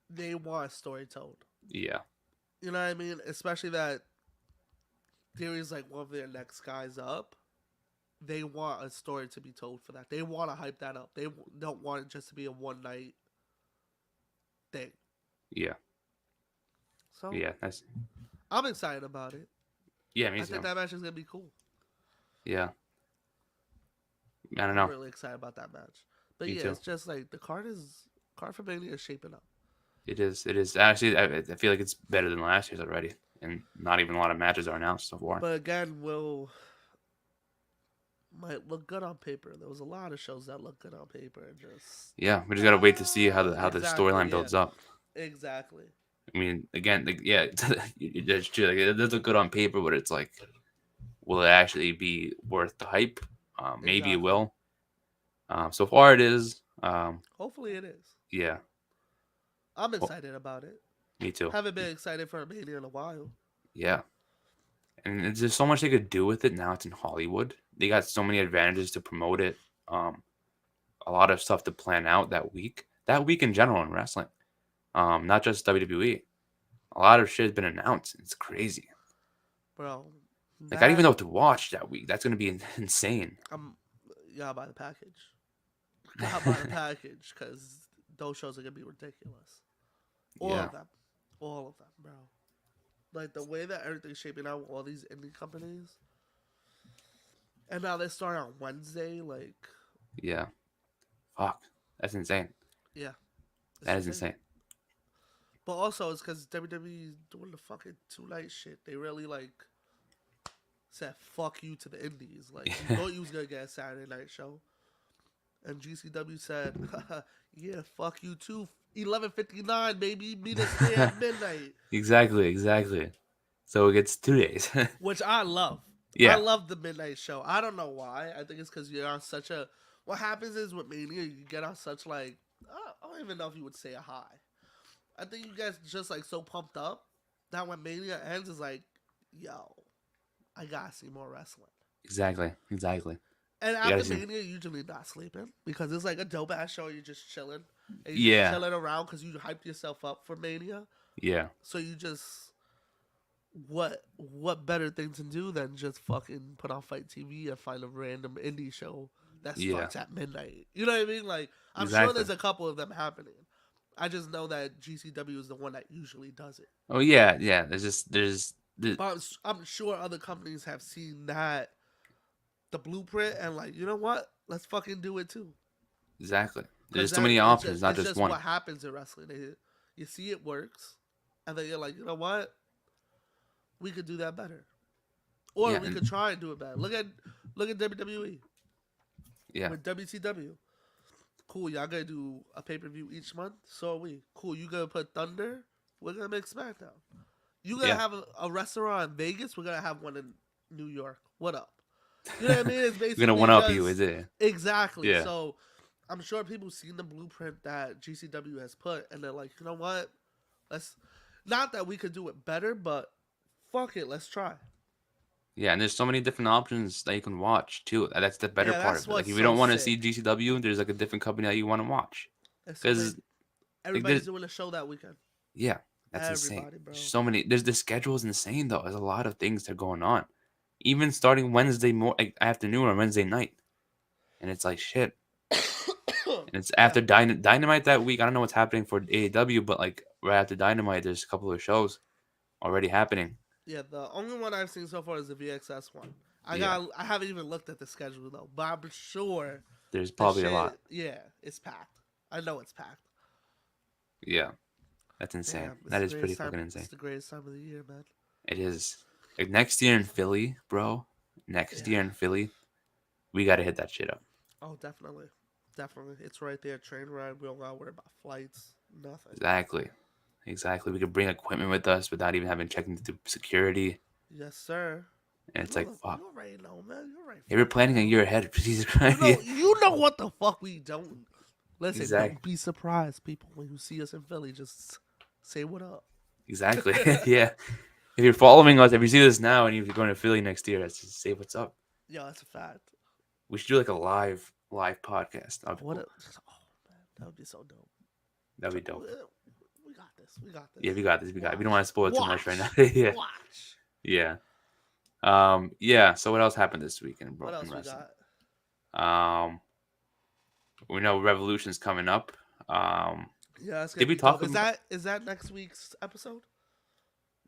they want a story told. Yeah, You know what I mean? Especially that Theory's like one of their next guys up. They want a story to be told for that. They want to hype that up. They don't want it just to be a one night thing. yeah, So yeah. That's I'm excited about it. yeah, me I think too. that match is gonna be cool. Yeah, I don't I'm know. really excited about that match. But Me yeah, too. it's just like the card for Mania is shaping up. It is. It is actually. I feel like it's better than last year's already, and not even a lot of matches are announced so far. But again, will might look good on paper. There was a lot of shows that look good on paper and just Yeah, we just gotta wait to see how the exactly, storyline yeah. builds up. Exactly. I mean, again, like, yeah, that's true. Like, it does look good on paper, but it's like, will it actually be worth the hype? Maybe it Exactly. will. So far, it is. Hopefully it is. Yeah. I'm Well, excited about it. me too. Haven't been excited for a Mania in a while. Yeah. And there's just so much they could do with it now. It's in Hollywood. They got so many advantages to promote it. Um, a lot of stuff to plan out that week. That week in general in wrestling. Not just WWE. A lot of shit has been announced. It's crazy. Bro, Like I don't even that know what to watch that week. That's gonna be insane. I'm y'all buy the package. Gotta buy the package because those shows are gonna be ridiculous. All Yeah. of them, all of them, bro. Like the way that everything's shaping out with all these indie companies, and now they start on Wednesday. Like, Yeah. Fuck. That's insane. yeah, it's That is insane. insane. But also, it's because WWE is doing the fucking 2 night shit. They really like said fuck you to the indies. Like you thought you was gonna get a Saturday night show, and GCW said, yeah, fuck you too. 11:59, baby. Meet us there at midnight. Exactly. Exactly. So it gets 2 days. Which I love. I Yeah. love the midnight show. I don't know why. I think it's because you're on such a. What happens is with Mania, you get on such like I don't even know if you would say a high. I think you guys just like so pumped up that when Mania ends, is like, yo, I gotta see more wrestling. Exactly. Exactly. And You gotta after see. Mania, you usually not sleeping because it's like a dope ass show. You're just chilling and you're just Yeah. chilling around because you hyped yourself up for Mania. Yeah. So you just what better thing to do than just fucking put on Fight TV and find a random indie show that Yeah. starts at midnight? You know what I mean? Like I'm sure Exactly. there's a couple of them happening. I just know that GCW is the one that usually does it. Oh yeah. Yeah. There's But I'm sure other companies have seen that the blueprint and like, you know what? Let's fucking do it too. exactly. Because There's so many options, not it's just just one. what happens in wrestling. You see it works, and then you're like, you know what? We could do that better, or Yeah. we could And try and do it better. Look at WWE yeah. with WCW. Cool, y'all gonna do a pay per view each month. So are we. Cool, you gonna put Thunder. We're gonna make SmackDown. You gonna Yeah. have a restaurant in Vegas. We're gonna have one in New York. What up? You know what I mean? It's We're gonna basically one up you, just is it? exactly. Yeah. So I'm sure people seen the blueprint that GCW has put, and they're like, you know what? Let's not that we could do it better, but fuck it, let's try. Yeah, and there's so many different options that you can watch too. That's the better Yeah, part that's of it. Like what's if you so don't want to sick. see GCW, there's like a different company that you want to watch. There's so many. Because like Everybody's doing a show that weekend. yeah, that's insane. Everybody, There's bro. so many. There's the schedule is insane though. There's a lot of things that are going on. Even starting like, afternoon or Wednesday night, and it's like shit. And it's Yeah, after Dynamite that week. I don't know what's happening for AEW, but like right after Dynamite, there's a couple of shows already happening. yeah. The only one I've seen so far is the VXS one. Yeah, I haven't even looked at the schedule though, but I'm sure there's the probably a lot. shit. Yeah, it's packed. I know it's packed. Yeah, that's insane. Damn, it's That the is pretty greatest time. fucking It's insane. the greatest time of the year, man. It is. Like next year in Philly, bro. Next Yeah. year in Philly, we gotta hit that shit up. Oh, definitely, definitely. It's right there. Train ride. We don't gotta worry about flights. Nothing. Exactly. Exactly. We could bring equipment with us without even having checked into security. Yes, sir. And You it's know like, the. fuck. You already know, man. You already Hey, we're fucking planning a know. year ahead. Jesus Christ. Yeah. You know what the fuck we don't. Listen, Exactly. don't be surprised, people, when you see us in Philly. Just say what up. Exactly. Yeah. If you're following us, if you see this now and you're going to Philly next year, that's just say what's up. Yo, that's a fact. We should do like a live podcast. That'd be What? cool. Oh man, that would be so dope. That'd be dope. We got this. We got this. Yeah, we got this. We got it. We don't Watch. want to spoil it too much right now. Watch. Yeah. Watch. Yeah. Yeah. So what else happened this weekend, bro? What In else we wrestling? got? We know Revolution's coming up. Yeah, it's gonna Did we be talk dope. about? Is that next week's episode?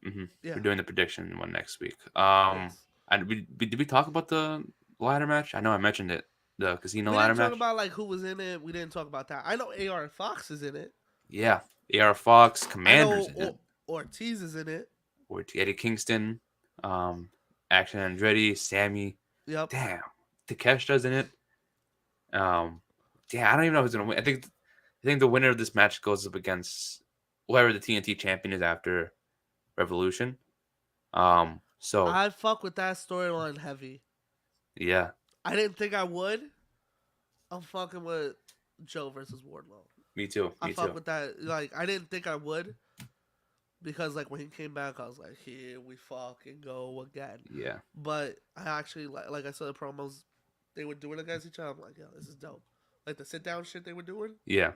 We're Yeah. doing the prediction one next week. Yes. And did we talk about the ladder match? I know I mentioned it. The casino We ladder didn't talk match. about like who was in it. We didn't talk about that. I know AR Fox is in it. Yeah, AR Fox, I Commanders know in it. Ortiz is in it. Or Eddie Kingston, Action Andretti, Sammy. Yep. Damn, Takeshita's in it. Yeah, I don't even know who's gonna win. I think the winner of this match goes up against whoever the TNT champion is after Revolution. So I fuck with that storyline heavy. yeah, I didn't think I would. I'm fucking with Joe versus Wardlow. me too. I Me fuck too. with that. Like I didn't think I would, because like when he came back, I was like, here we fucking go again. Yeah, But I actually like I saw the promos they were doing against each other. I'm like, yo, this is dope. Like the sit down shit they were doing. yeah,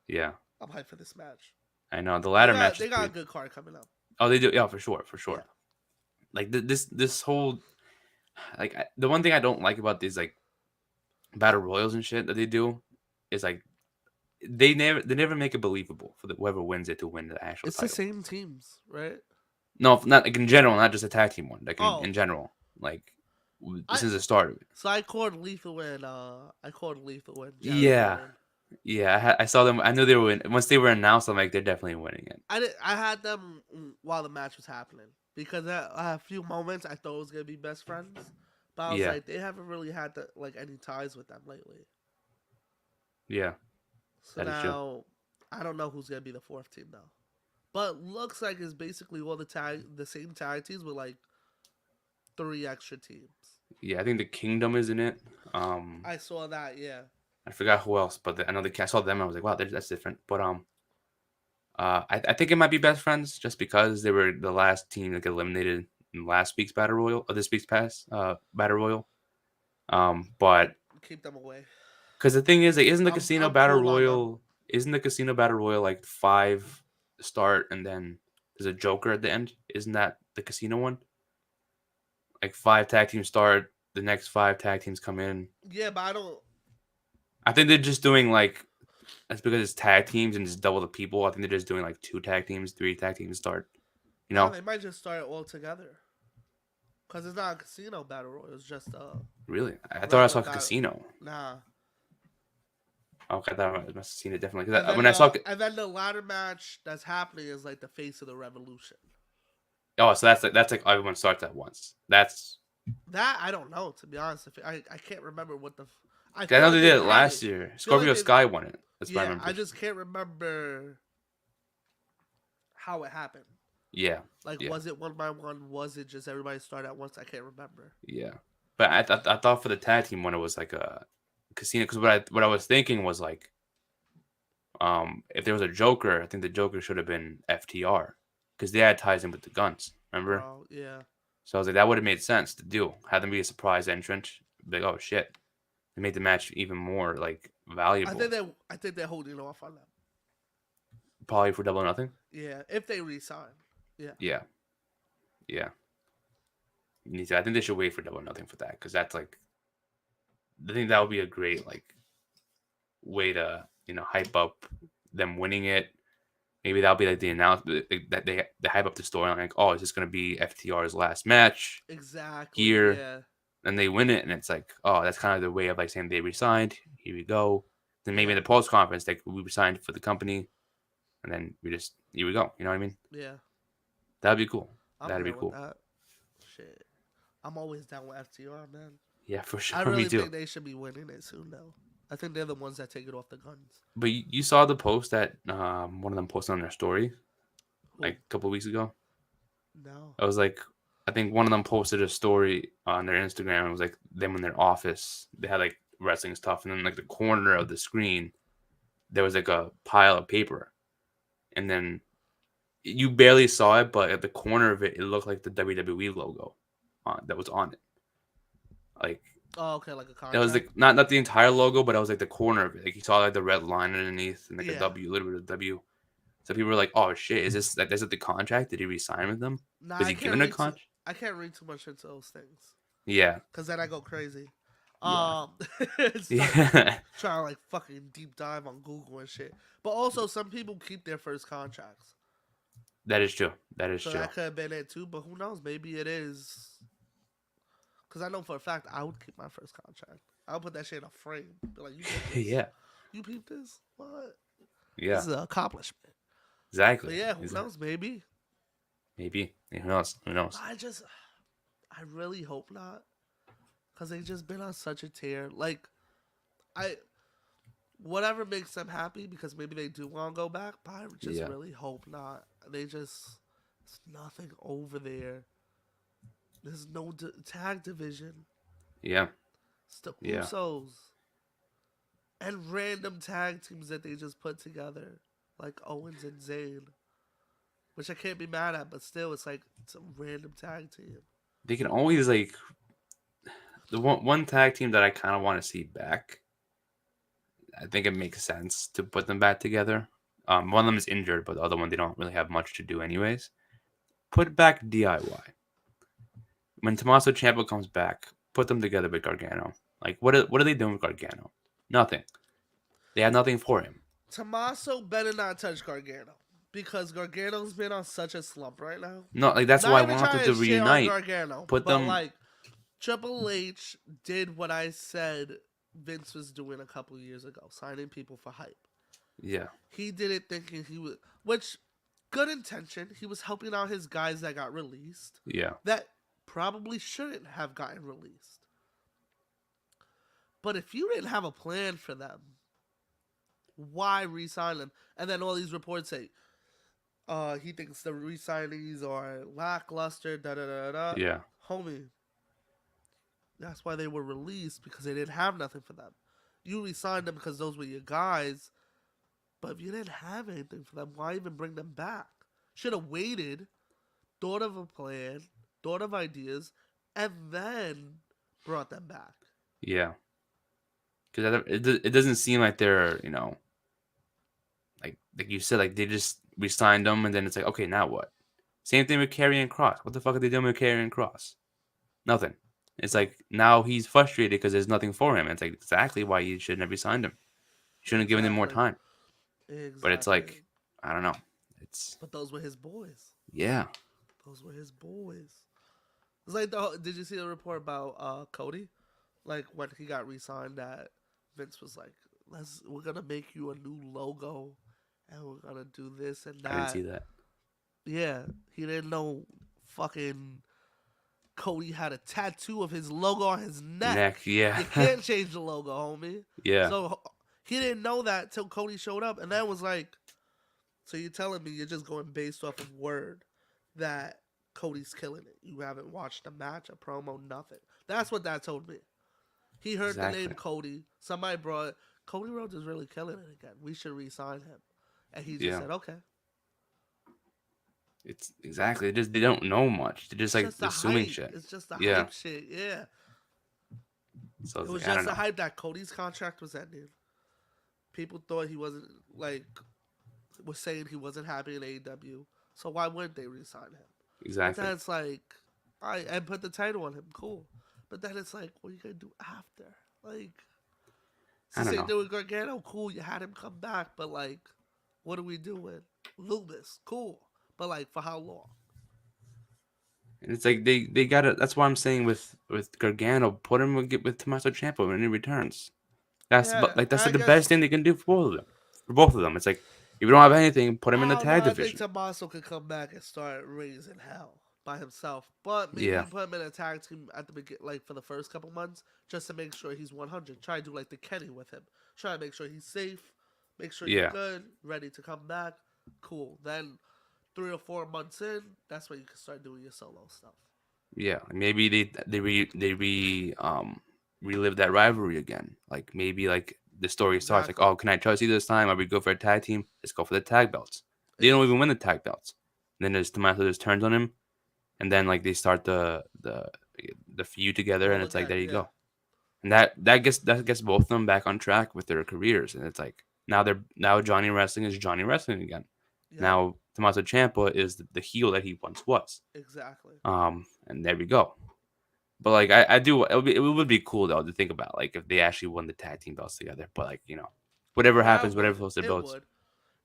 yeah. I'm hyped for this match. I know the ladder match is They got a pretty. good card coming up. Oh, they do. Yeah, for sure, for Yeah. sure. Like this whole the one thing I don't like about these like battle royals and shit that they do is like they never make it believable for whoever wins it to win the actual It's the title. same teams, right? No, not like in general, not just a tag team one. Like in Oh, general, like this I is the start of it. so I called Lethal when Jarrett Yeah, won. yeah. I saw them. I knew they were once they were announced. I'm like, they're definitely winning it. I had them while the match was happening because I had a few moments I thought it was gonna be best friends, but I was Yeah, like they haven't really had like any ties with them lately. yeah. So That is true. now I don't know who's gonna be the fourth team though, but looks like it's basically all the same tag teams with like 3 extra teams. Yeah, I think the Kingdom is in it. I saw that, yeah. I forgot who else, but I know I saw them. I was like, wow, that's different. But I think it might be best friends just because they were the last team that got eliminated in last week's battle royal or this week's past battle royal. But Keep them away. because the thing is, like, I'm cool on them. isn't the casino battle royal like 5 start and then there's a Joker at the end? Isn't that the casino one? Like 5 tag teams start, the next 5 tag teams come in. Yeah, but I don't. I think they're just doing like that's because it's tag teams and it's double the people. I think they're just doing like 2 tag teams, 3 tag teams start. You Nah, know, they might just start it all together. Cause it's not a casino battle royal. It's just really. I thought I saw regular a battle. casino. Nah. Okay, I thought I must have seen it differently. And Because then when I saw, and then the ladder match that's happening is like the face of the revolution. oh, so that's like everyone starts at once. That's That I don't know, to be honest. I can't remember what the. I I feel know like they they've did it had last it. year. Feel like Scorpio they've- Sky won it. That's what I Yeah, remember. I just can't remember how it happened. Yeah, Like, yeah, was it one by one? Was it just everybody start at once? I can't remember. yeah. But I thought for the tag team one it was like a casino because what I was thinking was like if there was a Joker, I think the Joker should have been FTR because they had ties in with the Guns. Remember? bro. Yeah, So I was like, that would have made sense to do. Have them be a surprise entrant. Be like, oh shit, it made the match even more like I valuable. think they I think they're holding off on that. Probably for Double or Nothing. Yeah, if they resign. Yeah, Yeah, yeah. I think they should wait for Double or Nothing for that because that's like I think that would be a great like way to hype up them winning it. Maybe that'll be like the announcement that they hype up the storyline like, oh, is this gonna be FTR's last match exactly. here? Yeah, And they win it, and it's like, oh, that's kind of the way of like saying they resigned. Here we go. Then maybe in yeah, the post conference, like we resigned for the company, and then we just here we go. You know what I mean? yeah. That'd be cool. I'm That'd be down with cool. that. Shit, I'm always down with FTR, man. Yeah, for I sure. Me really too. think they should be winning it soon, though. I think they're the ones that take it off the Guns. But you saw the post that one of them posted on their story like Who? a couple of weeks ago. No. I was like, I think one of them posted a story on their Instagram. It was like them in their office. They had like wrestling stuff, and then like the corner of the screen, there was like a pile of paper, and then you barely saw it, but at the corner of it, it looked like the WWE logo that was on it. Like Oh, okay, like a it was contract. like not the entire logo, but it was like the corner of it. Like you saw like the red line underneath and like a Yeah. W, a little bit of W. So people were like, "Oh shit, is this like is it the contract? Did he resign with them? Nah, Was he given a contract?" I can't read too much into those things, Yeah, cause then I go crazy. yeah, Um, start yeah. trying to like fucking deep dive on Google and shit. But also, some people keep their first contracts, That is true. That is so true. that could have been it too. But who knows? Maybe it is. Cause I know for a fact I would keep my first contract. I would put that shit in a frame. Be like, you peep this? Yeah, You peep this? What? yeah. This is an accomplishment. Exactly. But yeah, who Exactly. knows? Maybe. Maybe. Yeah, who knows? Who knows? I really hope not. Cause they just been on such a tear. Like, I, whatever makes them happy because maybe they do want to go back, but I just Yeah. really hope not. There's nothing over there. There's no tag division. Yeah. It's the Yeah. Usos and random tag teams that they just put together, like Owens and Zayn, which I can't be mad at, but still, it's like it's a random tag team. They can always like the one tag team that I kind of want to see back. I think it makes sense to put them back together. One of them is injured, but the other one they don't really have much to do anyways. Put back DIY. When Tommaso Ciampa comes back, put them together with Gargano. Like what are they doing with Gargano? Nothing. They have nothing for him. Tommaso better not touch Gargano because Gargano's been on such a slump right now. No, like that's why Not I even want them trying to to shit on reunite. Gargano, Put but them. like Triple H did what I said Vince was doing a couple years ago, signing people for hype. Yeah. He did it thinking he was, which good intention. He was helping out his guys that got released Yeah. that probably shouldn't have gotten released. But if you didn't have a plan for them, why re-sign them? And then all these reports say, he thinks the re-signings are lackluster, da da da da. Yeah. Homie, that's why they were released because they didn't have nothing for them. You re-signed them because those were your guys, but if you didn't have anything for them, why even bring them back? Should have waited, thought of a plan, thought of ideas, and then brought them back. Yeah. Because it doesn't seem like they're like you said, like they just re-signed them and then it's like, okay, now what? Same thing with Karrion Cross. What the fuck are they doing with Karrion Cross? Nothing. It's like now he's frustrated because there's nothing for him. And it's like exactly why you shouldn't have re-signed him. You shouldn't have given him more Exactly. time. But it's Exactly. like I don't know. It's But those were his boys. yeah. Those were his boys. It's like did you see the report about Cody? Like when he got re-signed, that Vince was like, we're gonna make you a new logo, and we're gonna do this and I didn't that." see that. Yeah, he didn't know fucking Cody had a tattoo of his logo on his neck. Yeah. You can't change the logo, homie. Yeah. So he didn't know that till Cody showed up, and that was like, so you're telling me you're just going based off of word that Cody's killing it. You haven't watched a match, a promo, nothing. That's what that told me. He heard the name Exactly. Cody. Somebody brought Cody Rhodes is really killing it again. We should re-sign him, and he just Yeah. said okay. It's exactly. They don't know much. They're just It's like just the assuming hype. shit. It's just the Yeah. hype shit. Yeah, So it it's was like I just don't the know. hype that Cody's contract was ending. People thought he wasn't like was saying he wasn't happy in AEW. So why wouldn't they re-sign him? But Exactly. then it's like, I and put the title on him, cool. But then it's like, what are you gonna do after? Like, it's I the don't same know. thing with Gargano, cool. You had him come back, but like, what are we doing? Loomis, cool. But like, for how long? And it's like they gotta. That's why I'm saying with Gargano, put him with Tommaso Ciampa when he returns. That's Yeah, but like that's I like the best guess thing they can do for both of them. For both of them, it's like if you don't have anything, put him in the I don't know. tag I think division. Tommaso could come back and start raising hell by himself. But maybe Yeah. you put him in a tag team at the beginning, like for the first couple months, just to make sure he's 100. Try to do like the Kenny with him. Try to make sure he's safe, make sure he's Yeah. good, ready to come back. Cool. Then 3 or 4 months in, that's when you can start doing your solo stuff. Yeah, maybe relive that rivalry again. Like maybe like the story starts like, Exactly. oh, can I trust you this time? Are we go for a tag team? Let's go for the tag belts. They don't Ex- even win the tag belts. And then there's Tommaso just turns on him, and then like they start the feud together, and all it's like again, there you yeah. go. And that gets both of them back on track with their careers, and it's like now Johnny Wrestling is Johnny Wrestling again. Yep. Now Tommaso Ciampa is the heel that he once was. Exactly. And there we go. But like I do, it would be cool though to think about like if they actually won the tag team belts together. But like whatever Yeah, it happens, whatever would. floats their It boats. would.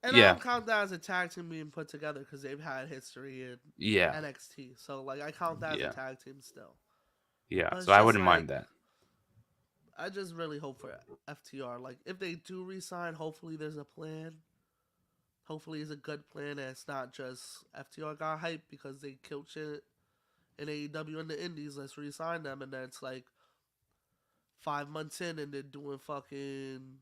And I Yeah, don't count that as a tag team being put together because they've had history in yeah, NXT. So like I count that as a yeah, tag team still. yeah. But So it's I just wouldn't mind like that. I just really hope for FTR. Like if they do resign, hopefully there's a plan. Hopefully it's a good plan and it's not just FTR got hyped because they killed shit in AEW in the Indies. Let's resign them, and then it's like 5 months in and they're doing fucking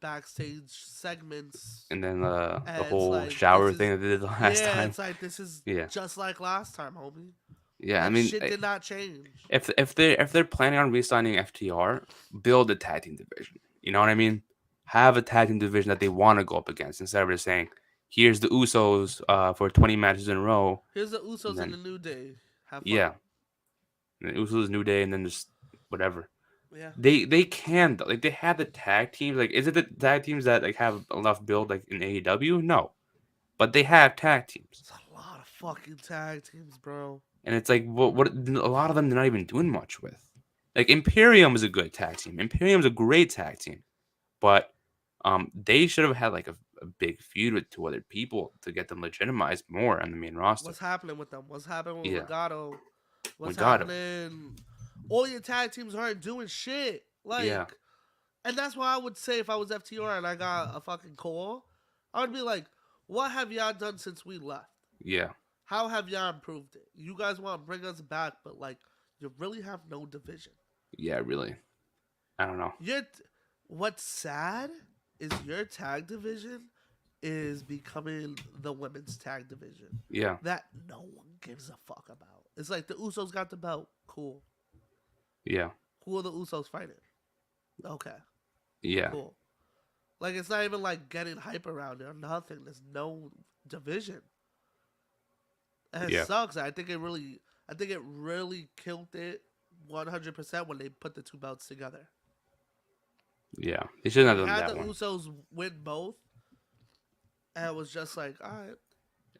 backstage segments, And then the and it's whole like this shower is thing that they did the last yeah, time. it's like this is Yeah, just like last time, homie. yeah. I Like mean, shit did not change. if they're planning on re-signing FTR, build a tag team division. You know what I mean? Have a tag team division that they want to go up against instead of just saying, "Here's the Usos for 20 matches in a row," Here's the and Usos in then the New Day. Have fun. yeah, and then Usos New Day, and then just whatever. Yeah. They can though. Like they have the tag teams. Like is it the tag teams that like have enough build like in AEW? No, but they have tag teams, It's a lot of fucking tag teams, bro. and it's like what a lot of them they're not even doing much with. Like Imperium is a good tag team. Imperium's a great tag team, but they should have had like a big feud with two other people to get them legitimized more on the main roster. What's happening with them? What's happening with Yeah, Legato? we What's got him. happening? All your tag teams aren't doing shit. Yeah, Like, and that's why I would say if I was FTR and I got a fucking call, I would be like, what have y'all done since we left? yeah, How have y'all improved it? You guys want to bring us back, but like, you really have no division. yeah. Really, I don't know. Your what's sad is your tag division is becoming the women's tag division Yeah, that no one gives a fuck about. It's like the Usos got the belt. Cool. yeah, Who are the Usos fighting? Okay. yeah, Cool. Like it's not even like getting hype around it or nothing. There's no division. And it yeah, sucks. I think it really killed it 100% when they put the two belts together. yeah. They shouldn't They have done had the that one. Usos win both, and it was just like, all right,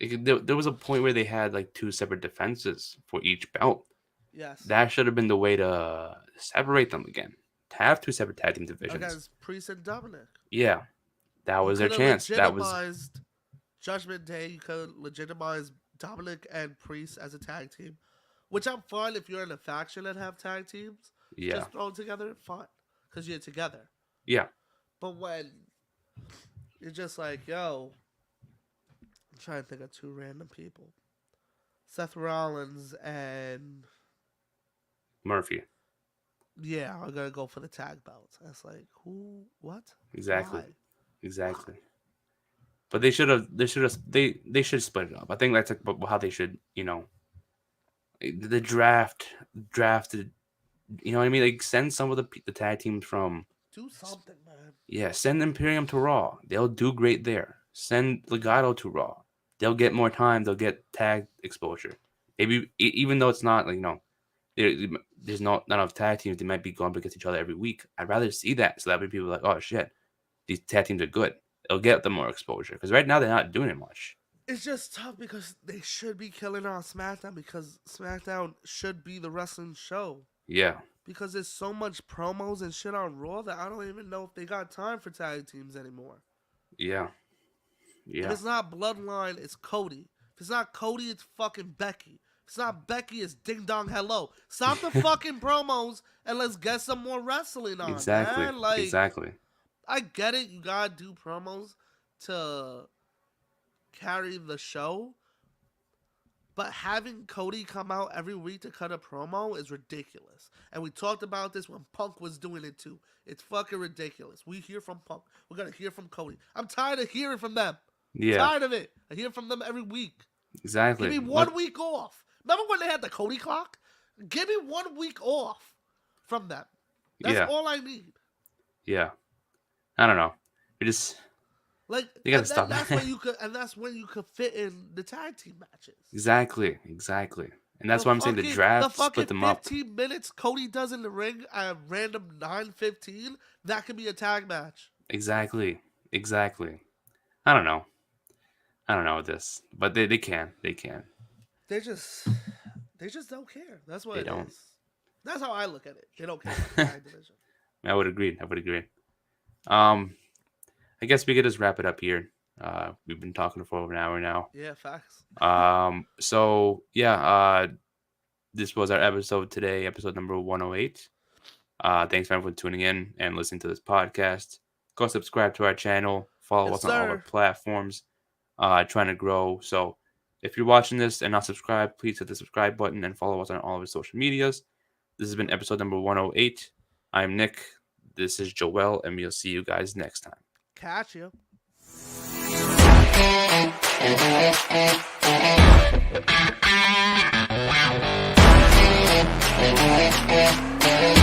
There was a point where they had like two separate defenses for each belt. yes, That should have been the way to separate them again. To have two separate tag team divisions. against Priest and Dominic. Yeah, that You was their could have chance. That was legitimized Judgment Day. You could legitimize Dominic and Priest as a tag team, which I'm fine if you're in a faction and have tag teams. yeah, Just throw them together, fine, because you're together. yeah, But when you're just like, yo, I'm trying to think of two random people. Seth Rollins and Murphy. yeah, I'm gonna go for the tag belts. That's like who? What? Exactly, Why? Why? exactly. But they should split it up. I think that's like how they should. The drafted You know what I mean? Like send some of the tag teams from Do something, man. send Imperium to Raw. They'll do great there. Send Legato to Raw. They'll get more time. They'll get tag exposure. Maybe even though it's not like there, there's not enough tag teams. They might be going up against each other every week. I'd rather see that so that way people are like, oh shit, these tag teams are good. It'll get them more exposure because right now they're not doing it much. It's just tough because they should be killing on SmackDown because SmackDown should be the wrestling show. Yeah, Because there's so much promos and shit on Raw that I don't even know if they got time for tag teams anymore. yeah, If yeah. it's not Bloodline, it's Cody. If it's not Cody, it's fucking Becky. If it's not Becky, it's Ding Dong Hello. Stop the fucking promos and let's get some more wrestling on, Exactly, man. Like, exactly. I get it. You gotta do promos to carry the show. But having Cody come out every week to cut a promo is ridiculous. And we talked about this when Punk was doing it too. It's fucking ridiculous. We hear from Punk. We're going to hear from Cody. I'm tired of hearing from them. Yeah, Tired of it. I hear from them every week. exactly. Give me one week off. Remember when they had the Cody clock? Give me 1 week off from them. That's all I need. Yeah. I don't know. We just Like, they gotta stop. that's when you could, and that's when you could fit in the tag team matches. Exactly. And that's why I'm saying the draft split them up. 15 minutes Cody does in the ring at a random 9:15, that could be a tag match. Exactly. I don't know with this, but they can. They just don't care. That's what They it don't. is. That's how I look at it. They don't care about the tag division. I would agree. I guess we could just wrap it up here. We've been talking for over an hour now. Yeah, facts. So yeah, this was our episode today, episode number 108. Thanks for everyone tuning in and listening to this podcast. Go subscribe to our channel. Follow us on all our platforms. Trying to grow. So if you're watching this and not subscribed, please hit the subscribe button and follow us on all of our social medias. This has been episode number 108. I'm Nick. This is Joel, and we'll see you guys next time. Catch you. Wow.